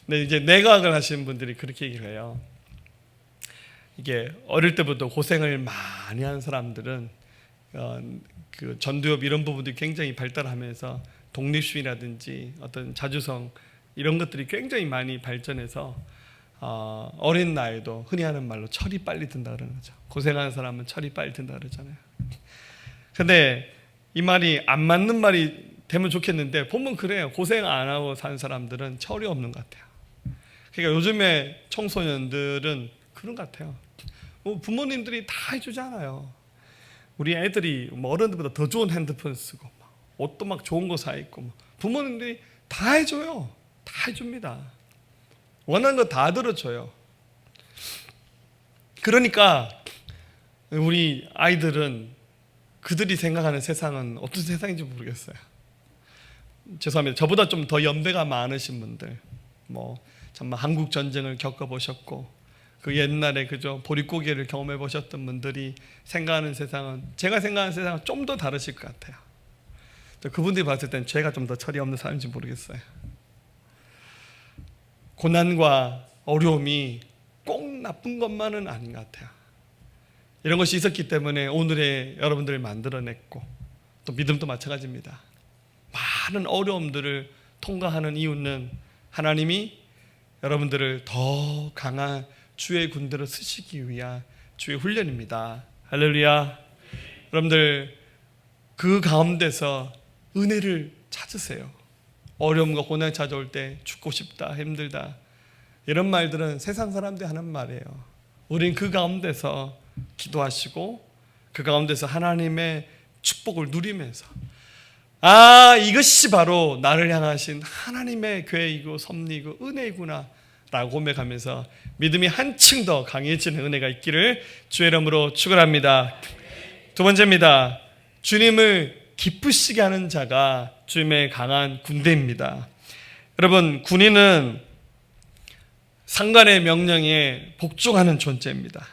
근데 이제 내과학을 하시는 분들이 그렇게 얘기를 해요. 이게 어릴 때부터 고생을 많이 한 사람들은 그 전두엽 이런 부분들이 굉장히 발달하면서 독립심이라든지 어떤 자주성 이런 것들이 굉장히 많이 발전해서 어린 나이도 흔히 하는 말로 철이 빨리 든다 그러는 거죠. 고생하는 사람은 철이 빨리 든다 그러잖아요. 근데 이 말이 안 맞는 말이 되면 좋겠는데 보면 그래요. 고생 안 하고 산 사람들은 철이 없는 것 같아요. 그러니까 요즘에 청소년들은 그런 것 같아요. 뭐 부모님들이 다 해주잖아요. 우리 애들이 뭐 어른들보다 더 좋은 핸드폰 쓰고 옷도 막 좋은 거 사 입고 부모님들이 다 해줘요. 다 해줍니다. 원하는 거 다 들어줘요. 그러니까 우리 아이들은 그들이 생각하는 세상은 어떤 세상인지 모르겠어요. 죄송합니다. 저보다 좀 더 연배가 많으신 분들, 뭐 정말 한국 전쟁을 겪어보셨고 그 옛날에 그저 보릿고개를 경험해 보셨던 분들이 생각하는 세상은 제가 생각하는 세상은 좀 더 다르실 것 같아요. 그분들이 봤을 땐 제가 좀 더 철이 없는 사람인지 모르겠어요. 고난과 어려움이 꼭 나쁜 것만은 아닌 것 같아요. 이런 것이 있었기 때문에 오늘의 여러분들을 만들어냈고 또 믿음도 마찬가지입니다. 많은 어려움들을 통과하는 이유는 하나님이 여러분들을 더 강한 주의 군대로 쓰시기 위한 주의 훈련입니다. 할렐루야. 여러분들 그 가운데서 은혜를 찾으세요. 어려움과 고난이 찾아올 때 죽고 싶다, 힘들다 이런 말들은 세상 사람들이 하는 말이에요. 우린 그 가운데서 기도하시고 그 가운데서 하나님의 축복을 누리면서 이것이 바로 나를 향하신 하나님의 계획이고 섭리이고 은혜이구나 라고 고백하면서 믿음이 한층 더 강해지는 은혜가 있기를 주의 이름으로 축원합니다. 두 번째입니다. 주님을 기쁘시게 하는 자가 주님의 강한 군대입니다. 여러분, 군인은 상관의 명령에 복종하는 존재입니다.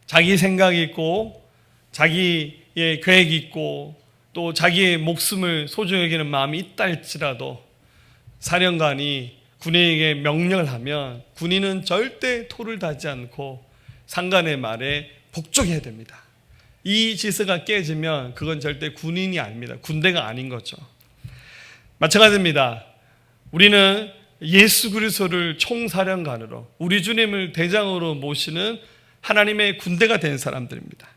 자기 생각이 있고 자기의 계획이 있고 또 자기의 목숨을 소중히 여기는 마음이 있다 할지라도 사령관이 군인에게 명령을 하면 군인은 절대 토를 다지 않고 상관의 말에 복종해야 됩니다. 이 질서가 깨지면 그건 절대 군인이 아닙니다. 군대가 아닌 거죠. 마찬가지입니다. 우리는 예수 그리스도를 총사령관으로 우리 주님을 대장으로 모시는 하나님의 군대가 된 사람들입니다.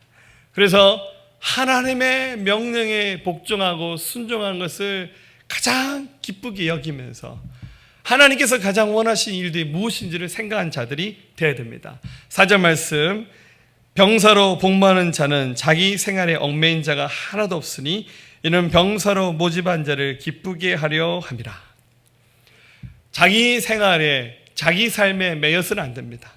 그래서 하나님의 명령에 복종하고 순종하는 것을 가장 기쁘게 여기면서 하나님께서 가장 원하신 일들이 무엇인지를 생각한 자들이 되어야 됩니다. 4절 말씀, 병사로 복무하는 자는 자기 생활에 얽매인 자가 하나도 없으니 이는 병사로 모집한 자를 기쁘게 하려 함이라. 자기 생활에 자기 삶에 매여서는 안 됩니다.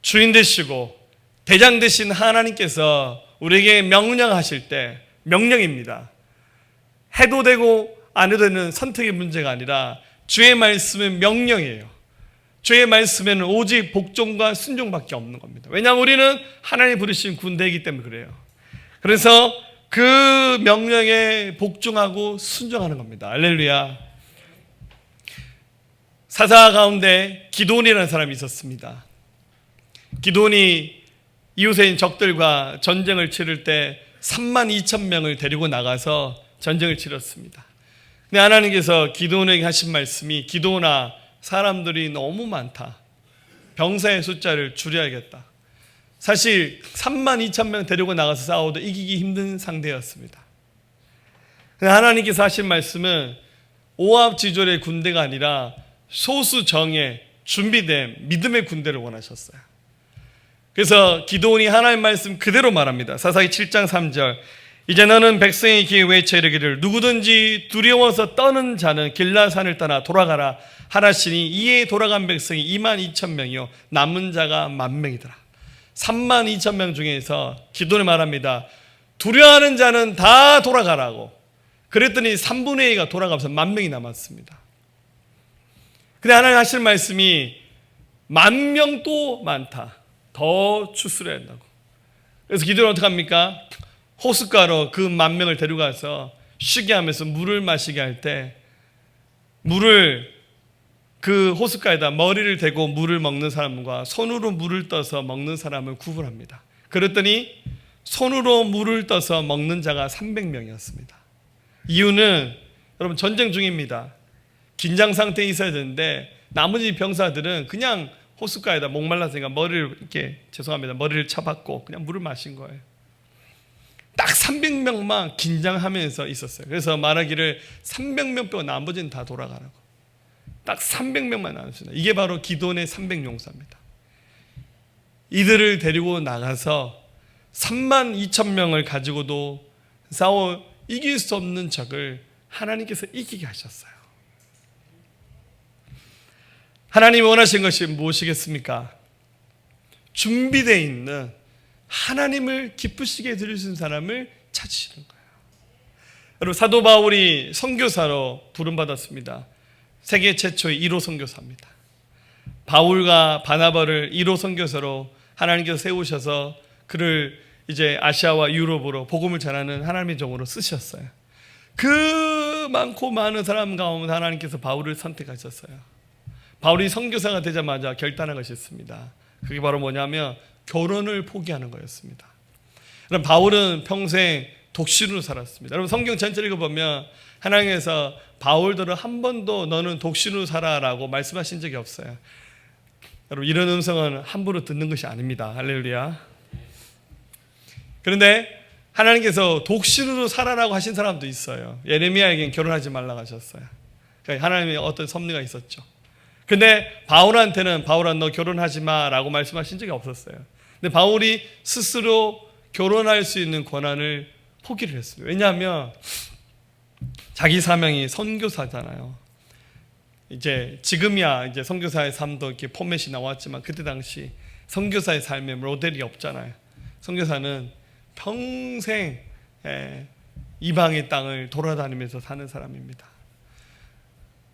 주인 되시고 대장 되신 하나님께서 우리에게 명령하실 때 명령입니다. 해도 되고 안 해도 되는 선택의 문제가 아니라 주의 말씀은 명령이에요. 주의 말씀에는 오직 복종과 순종밖에 없는 겁니다. 왜냐하면 우리는 하나님이 부르신 군대이기 때문에 그래요. 그래서 그 명령에 복종하고 순종하는 겁니다. 할렐루야. 사사 가운데 기드온이라는 사람이 있었습니다. 기드온이 이웃의 적들과 전쟁을 치를 때 32,000명을 데리고 나가서 전쟁을 치렀습니다. 근데 하나님께서 기드온에게 하신 말씀이 기드온아, 사람들이 너무 많다. 병사의 숫자를 줄여야겠다. 사실 32,000명 데리고 나가서 싸워도 이기기 힘든 상대였습니다. 하나님께서 하신 말씀은 오합지졸의 군대가 아니라 소수정예 준비된 믿음의 군대를 원하셨어요. 그래서 기드온이 하나님의 말씀 그대로 말합니다. 사사기 7장 3절, 이제 너는 백성의 귀에 외쳐 이르기를 누구든지 두려워서 떠는 자는 길라산을 떠나 돌아가라 하라시니 이에 돌아간 백성이 22,000명이요 남은 자가 10,000명이더라. 32,000명 중에서 기드온이 말합니다. 두려워하는 자는 다 돌아가라고. 그랬더니 3분의 2가 돌아가면서 10,000명이 남았습니다. 근데 하나님 하실 말씀이 10,000명도 많다. 더 추스려야 한다고. 그래서 기드온은 어떻게 합니까? 호숫가로 그 10,000명을 데려가서 쉬게 하면서 물을 마시게 할 때 물을 그 호숫가에다 머리를 대고 물을 먹는 사람과 손으로 물을 떠서 먹는 사람을 구분합니다. 그랬더니 손으로 물을 떠서 먹는 자가 300명이었습니다. 이유는 여러분 전쟁 중입니다. 긴장 상태에 있어야 되는데 나머지 병사들은 그냥 호숫가에다 목말랐으니까 머리를 이렇게 머리를 쳐박고 그냥 물을 마신 거예요. 딱 300명만 긴장하면서 있었어요. 그래서 말하기를 300명 빼고 나머지는 다 돌아가라고. 딱 300명만 나왔습니다. 이게 바로 기돈의 300용사입니다. 이들을 데리고 나가서 32,000명을 가지고도 싸워 이길 수 없는 적을 하나님께서 이기게 하셨어요. 하나님이 원하신 것이 무엇이겠습니까? 준비되어 있는 하나님을 기쁘시게 해드릴 수 있는 사람을 찾으시는 거예요. 여러분, 사도 바울이 선교사로 부름받았습니다. 세계 최초의 1호 선교사입니다. 바울과 바나바를 1호 선교사로 하나님께서 세우셔서 그를 이제 아시아와 유럽으로 복음을 전하는 하나님의 종으로 쓰셨어요. 그 많고 많은 사람 가운데 하나님께서 바울을 선택하셨어요. 바울이 선교사가 되자마자 결단한 것이 있습니다. 그게 바로 뭐냐면 결혼을 포기하는 거였습니다. 그럼 바울은 평생 독신으로 살았습니다. 여러분, 성경 전체를 읽어보면 하나님께서 바울들은 한 번도 너는 독신으로 살아라고 말씀하신 적이 없어요. 여러분, 이런 음성은 함부로 듣는 것이 아닙니다. 할렐루야. 그런데 하나님께서 독신으로 살아라고 하신 사람도 있어요. 예레미야에겐 결혼하지 말라고 하셨어요. 그러니까 하나님의 어떤 섭리가 있었죠. 근데 바울한테는 바울아 너 결혼하지 마라고 말씀하신 적이 없었어요. 근데 바울이 스스로 결혼할 수 있는 권한을 포기를 했어요. 왜냐하면 자기 사명이 선교사잖아요. 이제 지금이야 이제 선교사의 삶도 이렇게 포맷이 나왔지만 그때 당시 선교사의 삶에 모델이 없잖아요. 선교사는 평생 이방의 땅을 돌아다니면서 사는 사람입니다.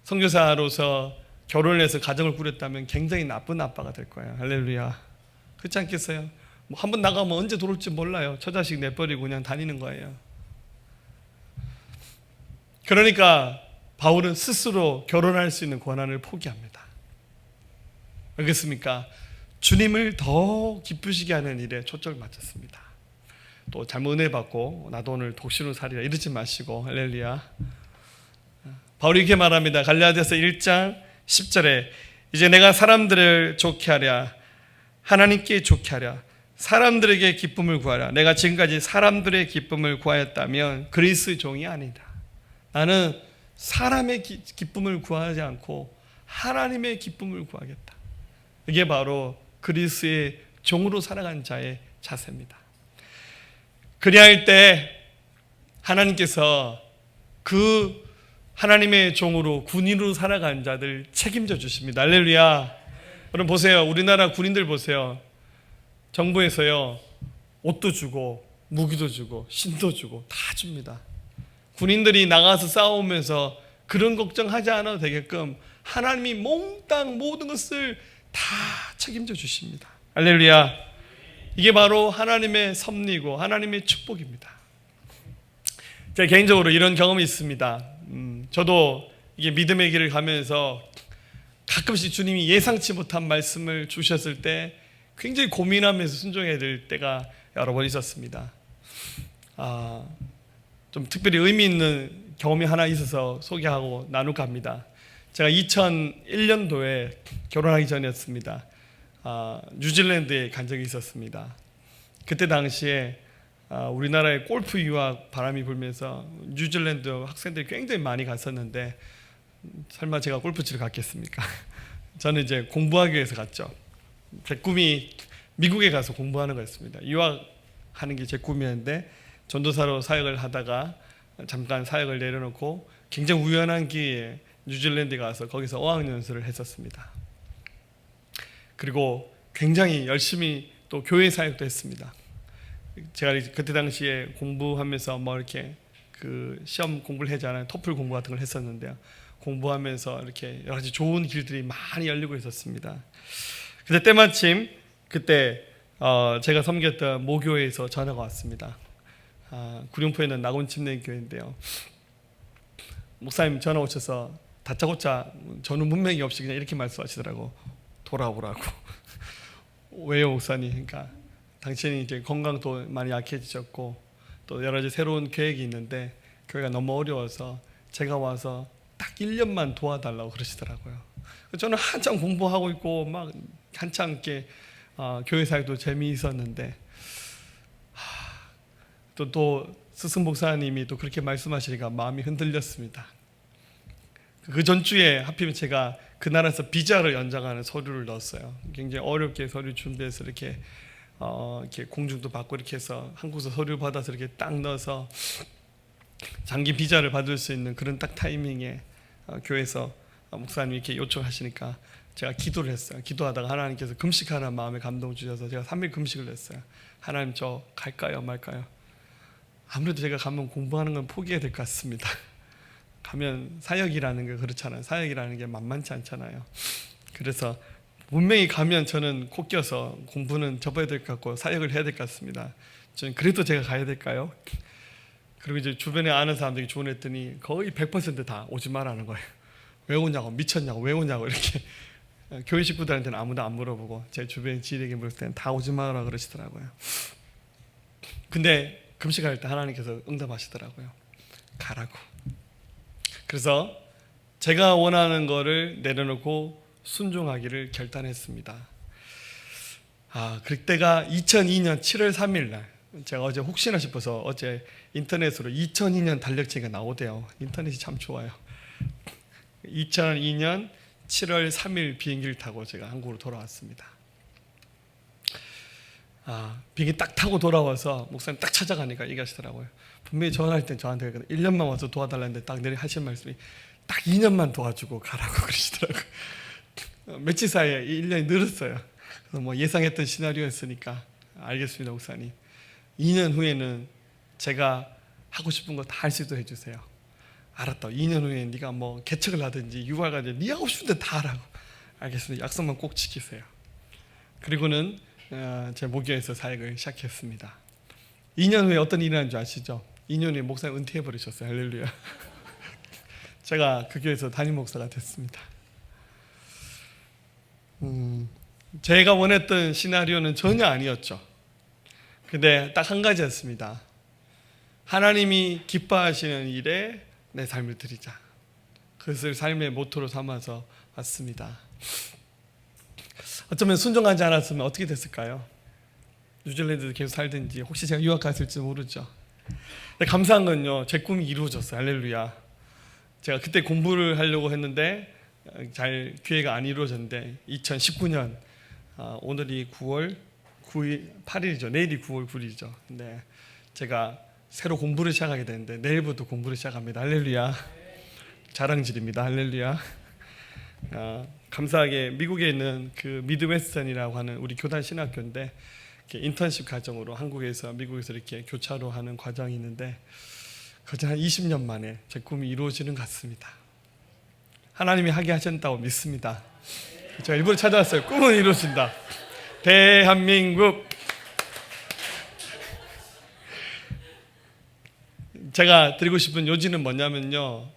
선교사로서 결혼을 해서 가정을 꾸렸다면 굉장히 나쁜 아빠가 될 거예요. 할렐루야. 그렇지 않겠어요? 뭐 한번 나가면 언제 들어올지 몰라요. 처자식 내버리고 그냥 다니는 거예요. 그러니까 바울은 스스로 결혼할 수 있는 권한을 포기합니다. 알겠습니까? 주님을 더 기쁘시게 하는 일에 초점을 맞췄습니다. 또 잘못 은혜 받고 나도 오늘 독신으로 살리라 이러지 마시고 할렐루야. 바울이 이렇게 말합니다. 갈라디아서 1장 10절에 이제 내가 사람들을 좋게 하랴 하나님께 좋게 하랴 사람들에게 기쁨을 구하라. 내가 지금까지 사람들의 기쁨을 구하였다면 그리스도의 종이 아니다. 나는 사람의 기쁨을 구하지 않고 하나님의 기쁨을 구하겠다. 이게 바로 그리스도의 종으로 살아간 자의 자세입니다. 그리할 때 하나님께서 그 하나님의 종으로 군인으로 살아간 자들 책임져 주십니다. 할렐루야. 여러분 보세요. 우리나라 군인들 보세요. 정부에서요 옷도 주고 무기도 주고 신도 주고 다 줍니다. 군인들이 나가서 싸우면서 그런 걱정하지 않아도 되게끔 하나님이 몽땅 모든 것을 다 책임져 주십니다. 할렐루야. 이게 바로 하나님의 섭리고 하나님의 축복입니다. 제가 개인적으로 이런 경험이 있습니다. 저도 이게 믿음의 길을 가면서 가끔씩 주님이 예상치 못한 말씀을 주셨을 때 굉장히 고민하면서 순종해야 될 때가 여러 번 있었습니다. 좀 특별히 의미 있는 경험이 하나 있어서 소개하고 나눌까 합니다. 제가 2001년도에 결혼하기 전이었습니다. 뉴질랜드에 간 적이 있었습니다. 그때 당시에 우리나라에 골프 유학 바람이 불면서 뉴질랜드 학생들이 굉장히 많이 갔었는데 설마 제가 골프 치러 갔겠습니까? 저는 이제 공부하기 위해서 갔죠. 제 꿈이 미국에 가서 공부하는 거였습니다. 유학하는 게 제 꿈이었는데 전도사로 사역을 하다가 잠깐 사역을 내려놓고 굉장히 우연한 기회에 뉴질랜드에 가서 거기서 어학연수를 했었습니다. 그리고 굉장히 열심히 또 교회 사역도 했습니다. 제가 그때 당시에 공부하면서 뭐 이렇게 그 시험 공부를 하잖아요. 토플 공부 같은 걸 했었는데요. 공부하면서 이렇게 여러 가지 좋은 길들이 많이 열리고 있었습니다. 근데 때마침 그때 제가 섬겼던 모교회에서 전화가 왔습니다. 구룡포에 있는 낙원침례교회인데요. 목사님 전화 오셔서 다짜고짜 전후 문맥이 없이 그냥 이렇게 말씀하시더라고. 돌아오라고. 왜요, 목사님? 그러니까 당신이 이제 건강도 많이 약해지셨고 또 여러 가지 새로운 계획이 있는데 교회가 너무 어려워서 제가 와서 딱 1년만 도와달라고 그러시더라고요. 저는 한참 공부하고 있고 막 한참 이렇게 교회 사역도 재미있었는데 또 스승 목사님이 또 그렇게 말씀하시니까 마음이 흔들렸습니다. 그 전주에 하필이면 제가 그 나라에서 비자를 연장하는 서류를 넣었어요. 굉장히 어렵게 서류 준비해서 이렇게 공중도 받고 이렇게 해서 한국에서 서류 받아서 이렇게 딱 넣어서 장기 비자를 받을 수 있는 그런 딱 타이밍에 교회에서 목사님이 이렇게 요청하시니까 제가 기도를 했어요. 기도하다가 하나님께서 금식하는 마음에 감동 주셔서 제가 3일 금식을 했어요. 하나님, 저 갈까요 말까요? 아무래도 제가 가면 공부하는 건 포기해야 될 것 같습니다. 가면 사역이라는 게 그렇잖아요. 사역이라는 게 만만치 않잖아요. 그래서 분명히 가면 저는 코 껴서 공부는 접어야 될 것 같고 사역을 해야 될 것 같습니다. 저는 그래도 제가 가야 될까요? 그리고 이제 주변에 아는 사람들이 조언했더니 거의 100% 다 오지 말라는 거예요. 왜 오냐고, 미쳤냐고, 왜 오냐고 이렇게 교회 식구들한테는 아무도 안 물어보고 제 주변 지인에게 물을 때는 다 오지 말라 그러시더라고요. 근데 금식할 때 하나님께서 응답하시더라고요. 가라고. 그래서 제가 원하는 거를 내려놓고 순종하기를 결단했습니다. 그때가 2002년 7월 3일 날 제가 어제 혹시나 싶어서 어제 인터넷으로 2002년 달력책이 나오대요. 인터넷이 참 좋아요. 2002년 7월 3일 비행기를 타고 제가 한국으로 돌아왔습니다. 비행기 딱 타고 돌아와서 목사님 딱 찾아가니까 얘기하시더라고요. 분명히 전화할 땐 저한테 1년만 와서 도와달라는데 딱 내리 하신 말씀이 딱 2년만 도와주고 가라고 그러시더라고요. 며칠 사이에 1년이 늘었어요. 그래서 뭐 예상했던 시나리오였으니까 알겠습니다, 목사님. 2년 후에는 제가 하고 싶은 거 다 할 수 있도록 해주세요. 알았다. 2년 후에 네가 뭐 개척을 하든지 유학 가든지 네 하고 싶은 데 다 하라고. 알겠습니다. 약속만 꼭 지키세요. 그리고는 제 모교에서 사역을 시작했습니다. 2년 후에 어떤 일이 일어난 줄 아시죠? 2년 후에 목사님 은퇴해버리셨어요. 할렐루야. 제가 그 교회에서 담임 목사가 됐습니다. 제가 원했던 시나리오는 전혀 아니었죠. 근데 딱 한 가지였습니다. 하나님이 기뻐하시는 일에 내 삶을 드리자. 그것을 삶의 모토로 삼아서 왔습니다. 어쩌면 순종하지 않았으면 어떻게 됐을까요? 뉴질랜드에서 계속 살든지 혹시 제가 유학 갔을지 모르죠. 근데 감사한 건요, 제 꿈이 이루어졌어요. 할렐루야. 제가 그때 공부를 하려고 했는데 잘 기회가 안 이루어졌는데 2019년 오늘이 9월 9일 8일이죠. 내일이 9월 9일이죠. 근데 제가 새로 공부를 시작하게 되는데 내일부터 공부를 시작합니다. 할렐루야. 자랑질입니다. 할렐루야. 감사하게 미국에 있는 그 미드웨스턴이라고 하는 우리 교단 신학교인데 인턴십 과정으로 한국에서 미국에서 이렇게 교차로 하는 과정이 있는데 거의 한 20년 만에 제 꿈이 이루어지는 것 같습니다. 하나님이 하게 하셨다고 믿습니다. 제가 일부러 찾아왔어요. 꿈은 이루어진다. 대한민국. 제가 드리고 싶은 요지는 뭐냐면요,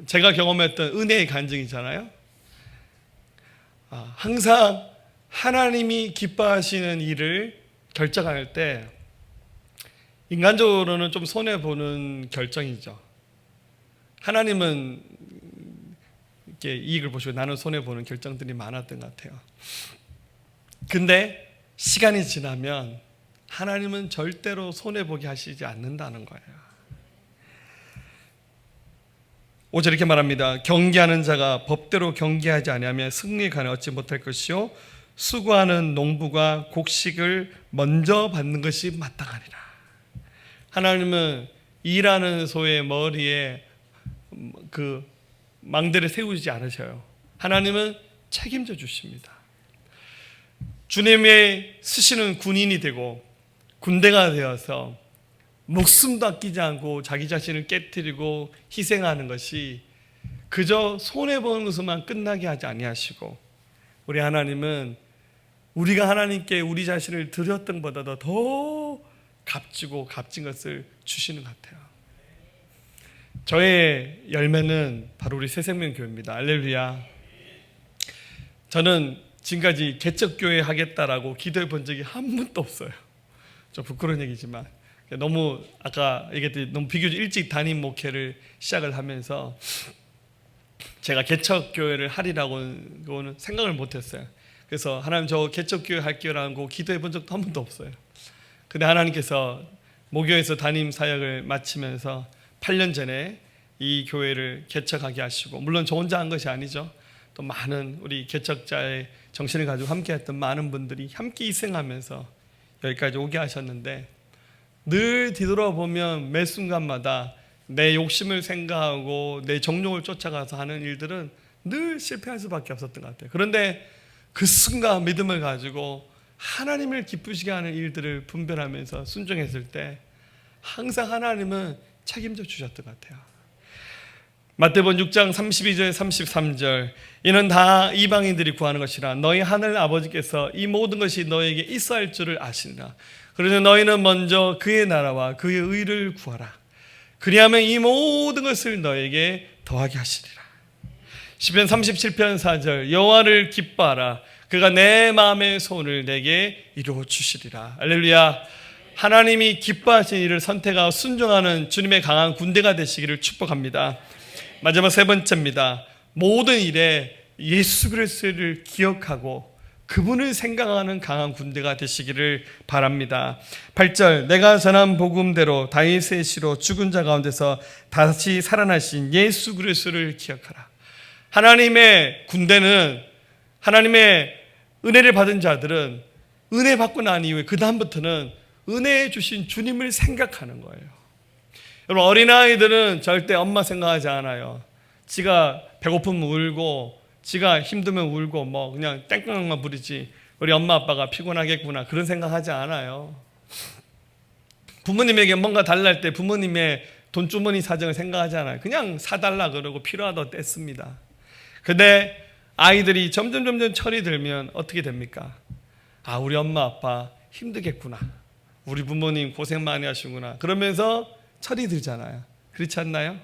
제가 경험했던 은혜의 간증이잖아요. 항상 하나님이 기뻐하시는 일을 결정할 때 인간적으로는 좀 손해보는 결정이죠. 하나님은 이렇게 이익을 보시고 나는 손해보는 결정들이 많았던 것 같아요. 근데 시간이 지나면 하나님은 절대로 손해보게 하시지 않는다는 거예요. 5절 이렇게 말합니다. 경계하는 자가 법대로 경계하지 아니하면 승리에 관해 얻지 못할 것이요 수고하는 농부가 곡식을 먼저 받는 것이 마땅하니라. 하나님은 일하는 소의 머리에 그 망대를 세우지 않으셔요. 하나님은 책임져 주십니다. 주님의 쓰시는 군인이 되고 군대가 되어서 목숨도 아끼지 않고 자기 자신을 깨뜨리고 희생하는 것이 그저 손해보는 것으로만 끝나게 하지 아니하시고 우리 하나님은 우리가 하나님께 우리 자신을 드렸던 것보다 더 값지고 값진 것을 주시는 것 같아요. 저의 열매는 바로 우리 새생명교회입니다. 할렐루야. 저는 지금까지 개척교회 하겠다라고 기도해 본 적이 한 번도 없어요. 좀 부끄러운 얘기지만 너무 아까 얘기했듯이 너무 비교적 일찍 담임 목회를 시작을 하면서 제가 개척교회를 하리라고는 생각을 못했어요. 그래서 하나님 저 개척교회 할게요라고 기도해 본 적도 한 번도 없어요. 근데 하나님께서 모교에서 담임 사역을 마치면서 8년 전에 이 교회를 개척하게 하시고, 물론 저 혼자 한 것이 아니죠. 또 많은 우리 개척자의 정신을 가지고 함께 했던 많은 분들이 함께 희생하면서 여기까지 오게 하셨는데, 늘 뒤돌아보면 매 순간마다 내 욕심을 생각하고 내 정욕을 쫓아가서 하는 일들은 늘 실패할 수밖에 없었던 것 같아요. 그런데 그 순간 믿음을 가지고 하나님을 기쁘시게 하는 일들을 분별하면서 순종했을 때 항상 하나님은 책임져 주셨던 것 같아요. 마태복음 6장 32절 33절, 이는 다 이방인들이 구하는 것이라 너희 하늘 아버지께서 이 모든 것이 너에게 있어 할 줄을 아시니라. 그러니 너희는 먼저 그의 나라와 그의 의를 구하라. 그리하면 이 모든 것을 너에게 더하게 하시리라. 시편 37편 4절, 여호와를 기뻐하라. 그가 내 마음의 소원을 내게 이루어 주시리라. 할렐루야. 하나님이 기뻐하신 일을 선택하고 순종하는 주님의 강한 군대가 되시기를 축복합니다. 마지막 세 번째입니다. 모든 일에 예수 그리스도를 기억하고 그분을 생각하는 강한 군대가 되시기를 바랍니다. 8절, 내가 전한 복음대로 다윗의 시로 죽은 자 가운데서 다시 살아나신 예수 그리스도를 기억하라. 하나님의 군대는, 하나님의 은혜를 받은 자들은 은혜 받고 난 이후에 그 다음부터는 은혜 주신 주님을 생각하는 거예요. 여러분, 어린아이들은 절대 엄마 생각하지 않아요. 지가 배고프면 울고 지가 힘들면 울고 뭐 그냥 땡깡만 부리지 우리 엄마 아빠가 피곤하겠구나 그런 생각하지 않아요. 부모님에게 뭔가 달랄 때 부모님의 돈주머니 사정을 생각하지 않아요. 그냥 사달라 그러고 필요하다고 뗐습니다. 근데 아이들이 점점 철이 들면 어떻게 됩니까? 아, 우리 엄마 아빠 힘들겠구나, 우리 부모님 고생 많이 하시구나 그러면서 철이 들잖아요. 그렇지 않나요?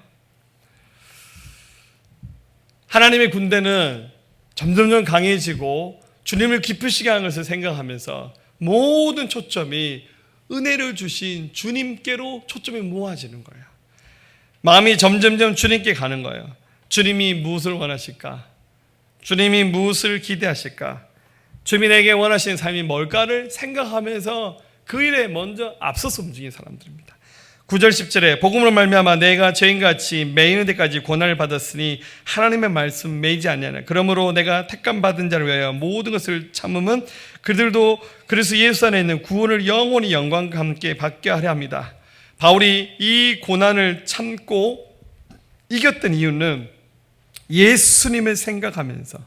하나님의 군대는 점점 강해지고 주님을 기쁘시게 하는 것을 생각하면서 모든 초점이 은혜를 주신 주님께로 초점이 모아지는 거예요. 마음이 점점 주님께 가는 거예요. 주님이 무엇을 원하실까? 주님이 무엇을 기대하실까? 주님이 내게 원하시는 삶이 뭘까를 생각하면서 그 일에 먼저 앞서서 움직이는 사람들입니다. 9절 10절에 복음으로 말미암아 내가 죄인같이 매이는 데까지 고난을 받았으니 하나님의 말씀 매이지 아니하나. 그러므로 내가 택감 받은 자를 위하여 모든 것을 참음은 그들도 그리스도 예수 안에 있는 구원을 영원히 영광과 함께 받게 하려 합니다. 바울이 이 고난을 참고 이겼던 이유는 예수님을 생각하면서,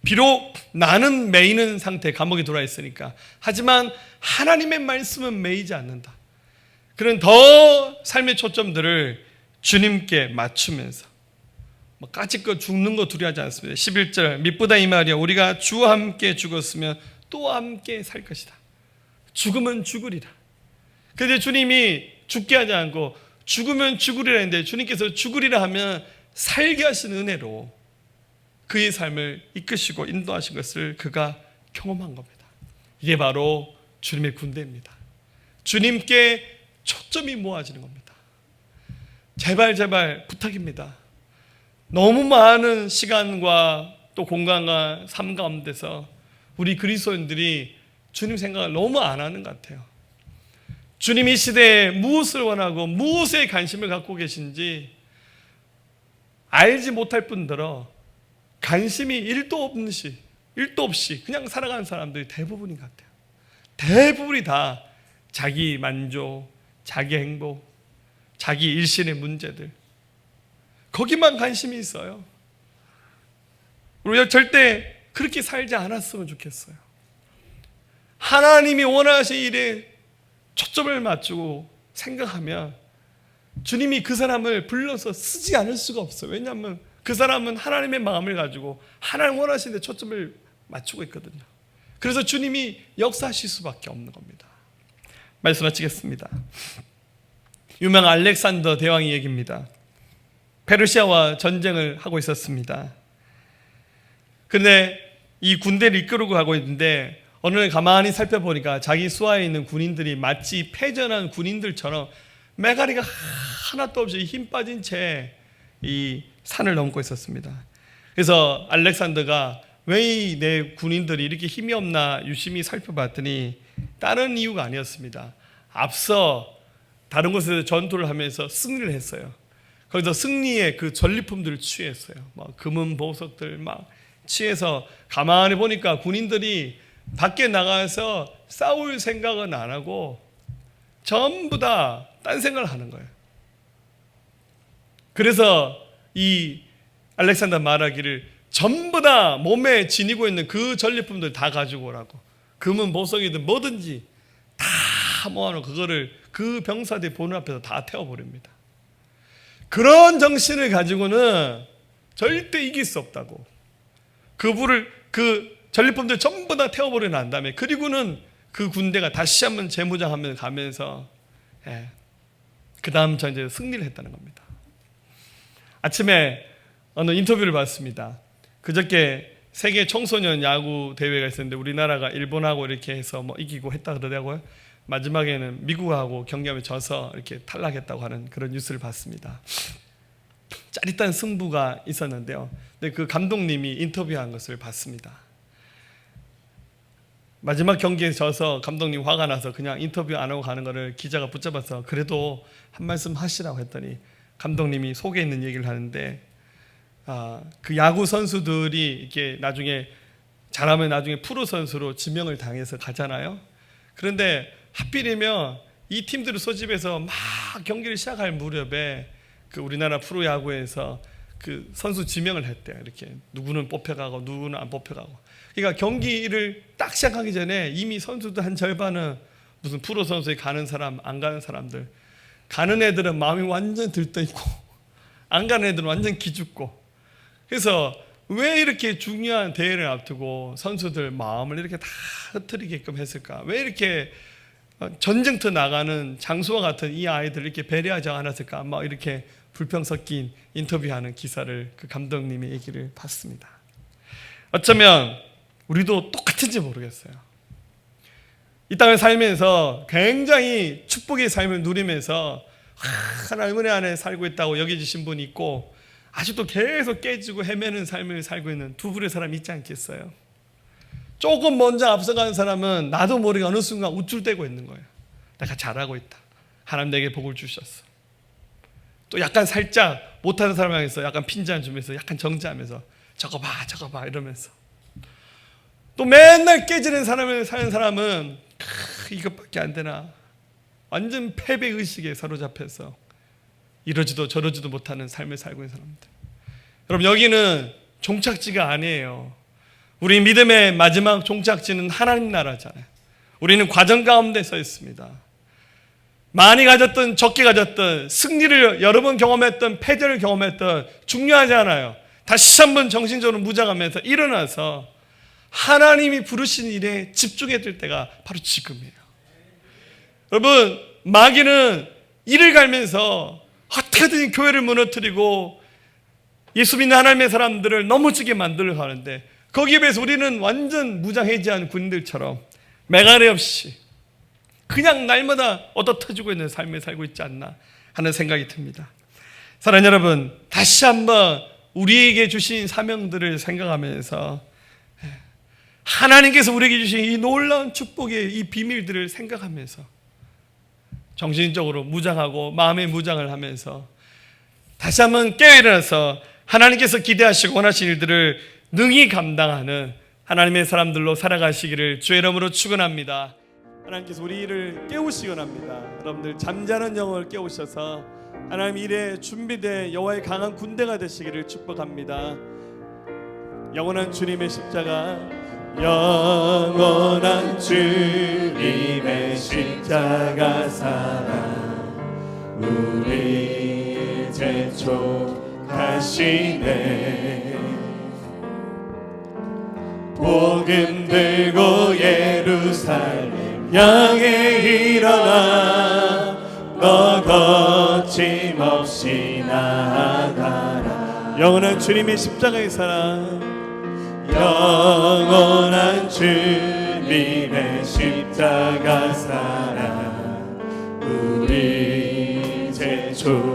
비록 나는 매이는 상태, 감옥에 들어와 있으니까, 하지만 하나님의 말씀은 매이지 않는다. 그런 더 삶의 초점들을 주님께 맞추면서 까짓거 죽는 거 두려워하지 않습니다. 11절, mit보다 이 말이야 우리가 주와 함께 죽었으면 또 함께 살 것이다. 죽으면 죽으리라. 그런데 주님이 죽게 하지 않고 죽으면 죽으리라 했는데, 주님께서 죽으리라 하면 살게 하신 은혜로 그의 삶을 이끄시고 인도하신 것을 그가 경험한 겁니다. 이게 바로 주님의 군대입니다. 주님께 초점이 모아지는 겁니다. 제발 부탁입니다. 너무 많은 시간과 또 공간과 삶 가운데서 우리 그리스도인들이 주님 생각을 너무 안 하는 것 같아요. 주님 이 시대에 무엇을 원하고 무엇에 관심을 갖고 계신지 알지 못할 뿐더러 관심이 1도 없이 그냥 살아가는 사람들이 대부분인 것 같아요. 대부분이 다 자기 만족, 자기 행복, 자기 일신의 문제들, 거기만 관심이 있어요. 우리가 절대 그렇게 살지 않았으면 좋겠어요. 하나님이 원하신 일에 초점을 맞추고 생각하면 주님이 그 사람을 불러서 쓰지 않을 수가 없어요. 왜냐하면 그 사람은 하나님의 마음을 가지고 하나님 원하시는 데 초점을 맞추고 있거든요. 그래서 주님이 역사하실 수밖에 없는 겁니다. 말씀 마치겠습니다. 유명 알렉산더 대왕의 얘기입니다. 페르시아와 전쟁을 하고 있었습니다. 그런데 이 군대를 이끌고 가고 있는데 어느 날 가만히 살펴보니까 자기 수하에 있는 군인들이 마치 패전한 군인들처럼 메가리가 하나도 없이 힘 빠진 채 이 산을 넘고 있었습니다. 그래서 알렉산더가 왜 내 군인들이 이렇게 힘이 없나 유심히 살펴봤더니 다른 이유가 아니었습니다. 앞서 다른 곳에서 전투를 하면서 승리를 했어요. 거기서 승리의 그 전리품들을 취했어요. 막 금은 보석들 막 취해서 가만히 보니까 군인들이 밖에 나가서 싸울 생각은 안 하고 전부 다 딴 생각을 하는 거예요. 그래서 이 알렉산더 말하기를 전부 다 몸에 지니고 있는 그 전리품들 다 가지고 오라고. 금은 보석이든 뭐든지 다 모아놓고 그거를 그 병사들이 보는 앞에서 다 태워버립니다. 그런 정신을 가지고는 절대 이길 수 없다고. 그 전리품들 전부 다 태워버리고 난 다음에 그리고는 그 군대가 다시 한번 재무장하면서 가면서 그 다음 전쟁에 승리를 했다는 겁니다. 아침에 어느 인터뷰를 봤습니다. 그저께 세계 청소년 야구 대회가 있었는데 우리나라가 일본하고 이렇게 해서 뭐 이기고 했다 그러더라고요. 마지막에는 미국하고 경기하며 져서 이렇게 탈락했다고 하는 그런 뉴스를 봤습니다. 짜릿한 승부가 있었는데요. 근데 그 감독님이 인터뷰한 것을 봤습니다. 마지막 경기에 져서 감독님 화가 나서 그냥 인터뷰 안 하고 가는 거를 기자가 붙잡아서 그래도 한 말씀 하시라고 했더니 감독님이 속에 있는 얘기를 하는데 그 야구 선수들이 이렇게 나중에 잘하면 나중에 프로 선수로 지명을 당해서 가잖아요. 그런데 하필이면 이 팀들을 소집해서 막 경기를 시작할 무렵에 그 우리나라 프로 야구에서 그 선수 지명을 했대요. 이렇게 누구는 뽑혀가고 누구는 안 뽑혀가고. 그러니까 경기를 딱 시작하기 전에 이미 선수들 한 절반은 무슨 프로 선수에 가는 사람, 안 가는 사람들. 가는 애들은 마음이 완전 들떠있고 안 가는 애들은 완전 기죽고. 그래서 왜 이렇게 중요한 대회를 앞두고 선수들 마음을 이렇게 다 흐트리게끔 했을까? 왜 이렇게 전쟁터 나가는 장수와 같은 이 아이들을 이렇게 배려하지 않았을까? 막 이렇게 불평 섞인 인터뷰하는 기사를 그 감독님의 얘기를 봤습니다. 어쩌면 우리도 똑같은지 모르겠어요. 이 땅을 살면서 굉장히 축복의 삶을 누리면서 하나님 은혜 안에 살고 있다고 여겨지신 분이 있고 아직도 계속 깨지고 헤매는 삶을 살고 있는 두 부류의 사람이 있지 않겠어요? 조금 먼저 앞서가는 사람은 나도 모르게 어느 순간 우쭐대고 있는 거예요. 내가 잘하고 있다. 하나님 내게 복을 주셨어. 또 약간 살짝 못하는 사람에게서 약간 핀잔 주면서 약간 정지하면서 저거 봐 이러면서 또 맨날 깨지는 삶을 사는 사람은 이것밖에 안 되나 완전 패배의식에 사로잡혀서 이러지도 저러지도 못하는 삶을 살고 있는 사람들. 여러분 여기는 종착지가 아니에요. 우리 믿음의 마지막 종착지는 하나님 나라잖아요. 우리는 과정 가운데 서 있습니다. 많이 가졌든 적게 가졌든 승리를 여러 번 경험했던 패배를 경험했던 중요하지 않아요. 다시 한번 정신적으로 무장하면서 일어나서 하나님이 부르신 일에 집중해야 될 때가 바로 지금이에요. 여러분 마귀는 이를 갈면서 어떻게든 교회를 무너뜨리고 예수 믿는 하나님의 사람들을 넘어지게 만들려고 하는데 거기에 비해서 우리는 완전 무장해제한 군인들처럼 매가리 없이 그냥 날마다 얻어터지고 있는 삶을 살고 있지 않나 하는 생각이 듭니다. 사랑하는 여러분, 다시 한번 우리에게 주신 사명들을 생각하면서 하나님께서 우리에게 주신 이 놀라운 축복의 이 비밀들을 생각하면서 정신적으로 무장하고 마음의 무장을 하면서 다시 한번 깨어일어나서 하나님께서 기대하시고 원하시는 일들을 능히 감당하는 하나님의 사람들로 살아가시기를 주의 이름으로 축원합니다. 하나님께서 우리를 깨우시기 원합니다. 여러분들 잠자는 영을 깨우셔서 하나님 일에 준비된 여호와의 강한 군대가 되시기를 축복합니다. 영원한 주님의 십자가, 영원한 주님의 십자가 사랑 우리 재촉하시네. 복음 들고 예루살렘 향해 일어나 너 거침없이 나아가라. 영원한 주님의 십자가의 사랑, 영원한 주님의 십자가 사랑 우리 재촉하시네.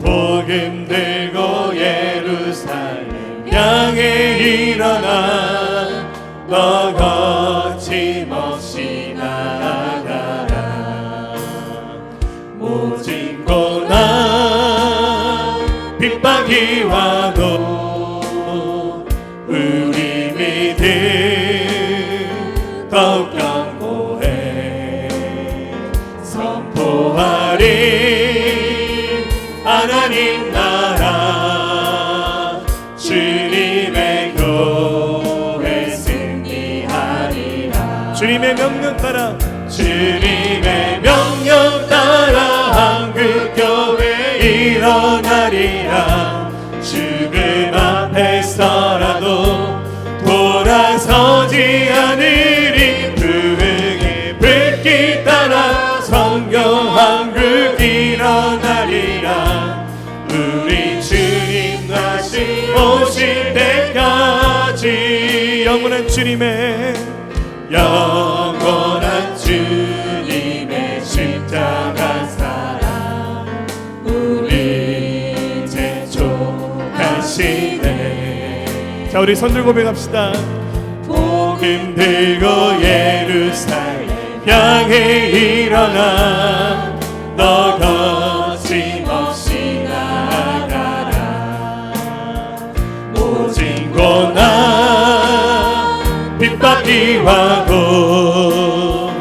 복음 들고 예루살렘 향해 일어나 너 거침없이 나아가라. 오직 고난 핍박이 와도 우리 믿음 더욱 견고해 선포하리. 하나님 나라 주님의 교회 승리하리라. 주님의 명령 따라, 주님의 명령 따라 한국교회 일어나리라. 죽음 앞에서라도 돌아서지 않으리. 부흥의 불길 따라 성경 한국 일어나리라. 우리 주님 다시 오실 때까지 영원한 주님의 영원한 주님의 십자가 사랑 우리 재촉하시네. 자, 우리 손들 고백합시다. 복음 들고 예루살렘 향해 일어나 너 거침없이 나아가라. 오직 고난 핍박이 와도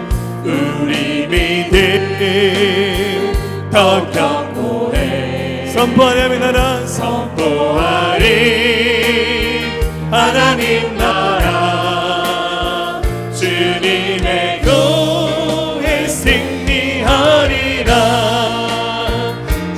우리 믿음 더 견고해 선포하리. 나라 선포하리. 하나님 나라 주님의 교회 승리하리라.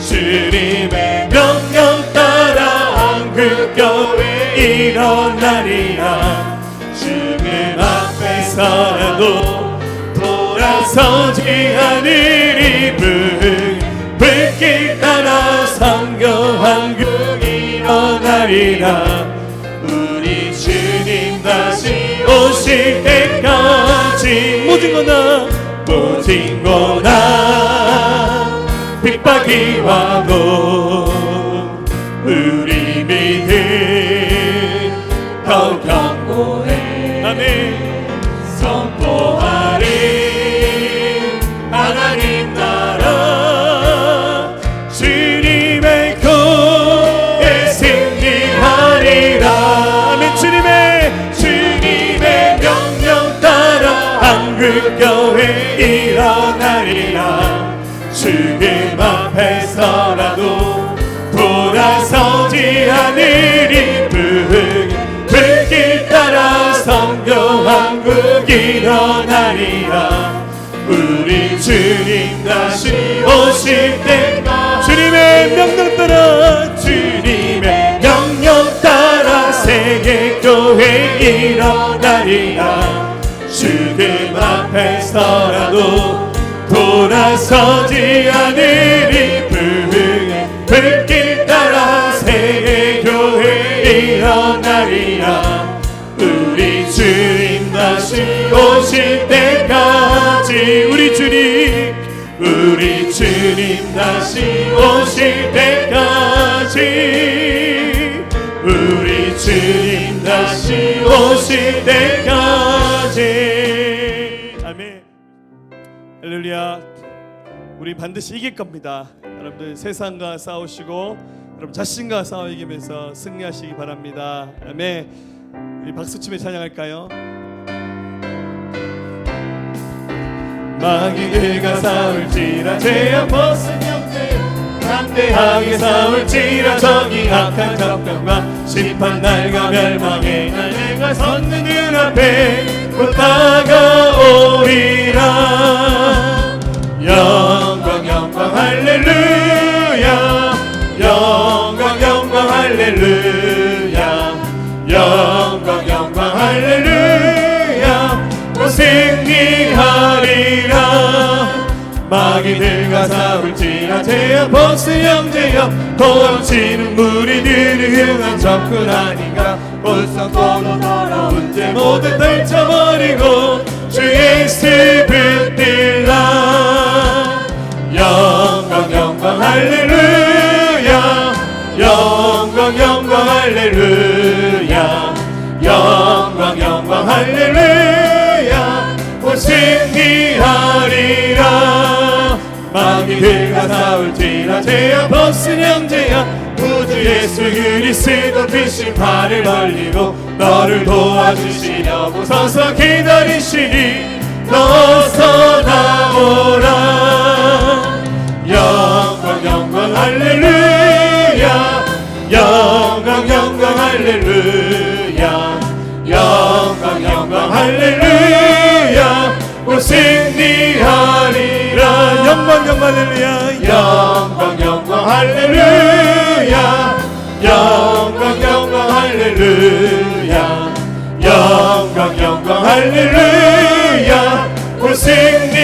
주님의 명령 따라 한국교회 일어나리라. 죽음 앞에서라도 돌아서지 않으리. 불길 따라 성경 한국 일어나리라. 우리 주님 다시 오실 때까지 모든 거나 모진 고난 핍박이 와도 우리 믿음 더 견고해. 아멘. 선포하리. 하나님 나라 주님의 교회 승리하리라. 아멘. 주님의 명령 따라 한국교회 일어나리라. 죽음 앞에서라도 돌아서지 않으리. 불길 따라 성경 한국 일어나리라. 우리 주님 다시 오실 때까지 주님의 명령 따라, 주님의 명령 따라 세계교회 일어나리라. 죽음 앞에서라도 돌아서지 않으리. 불길 따라 세계교회 일어나리라. 우리 주님 다시 오실 때까지 우리 주님 다시 오실 때까지 우리 주님 다시 오실 때까지. 아멘. 할렐루야. 우리 반드시 이길 겁니다. 여러분들 세상과 싸우시고 여러분 자신과 싸워 이기면서 승리하시기 바랍니다. 아멘. 우리 박수치며 찬양할까요? 마귀들과 싸울지라 죄악 벗은 형제 담대하게 싸울지라 적이 악한 적병과 심판날과 멸망의 날 내가 섰는 눈앞에 곧 다가오리라. 영광 영광 할렐루야. 영광 영광 할렐루야. 영광 영광 할렐루야. 곧 승리하리라. 마귀들과 싸울지라 제여 보스 형제여 도망치는 무리들을 향한 접근 아닌가 벌써 도로 더러운 죄 모두 떨쳐버리고 주 예수 붙들라 영광 영광 할렐루야 영광 영광 할렐루야 영광 영광 할렐루야 곧 승리하리라 마귀들과 싸울지라 죄야 벗은 형제야 구주 예수 그리스도 피신 팔을 벌리고 너를 도와주시려고 서서 기다리시니 어서 나오라 영광 영광 할렐루야 영광 영광 할렐루야 영광 영광 할렐루야 곧 승리하리라 영광 영광 할렐루야 영광 영광 할렐루야 영광 영광 할렐루야 영광 영광 할렐루야 곧 승리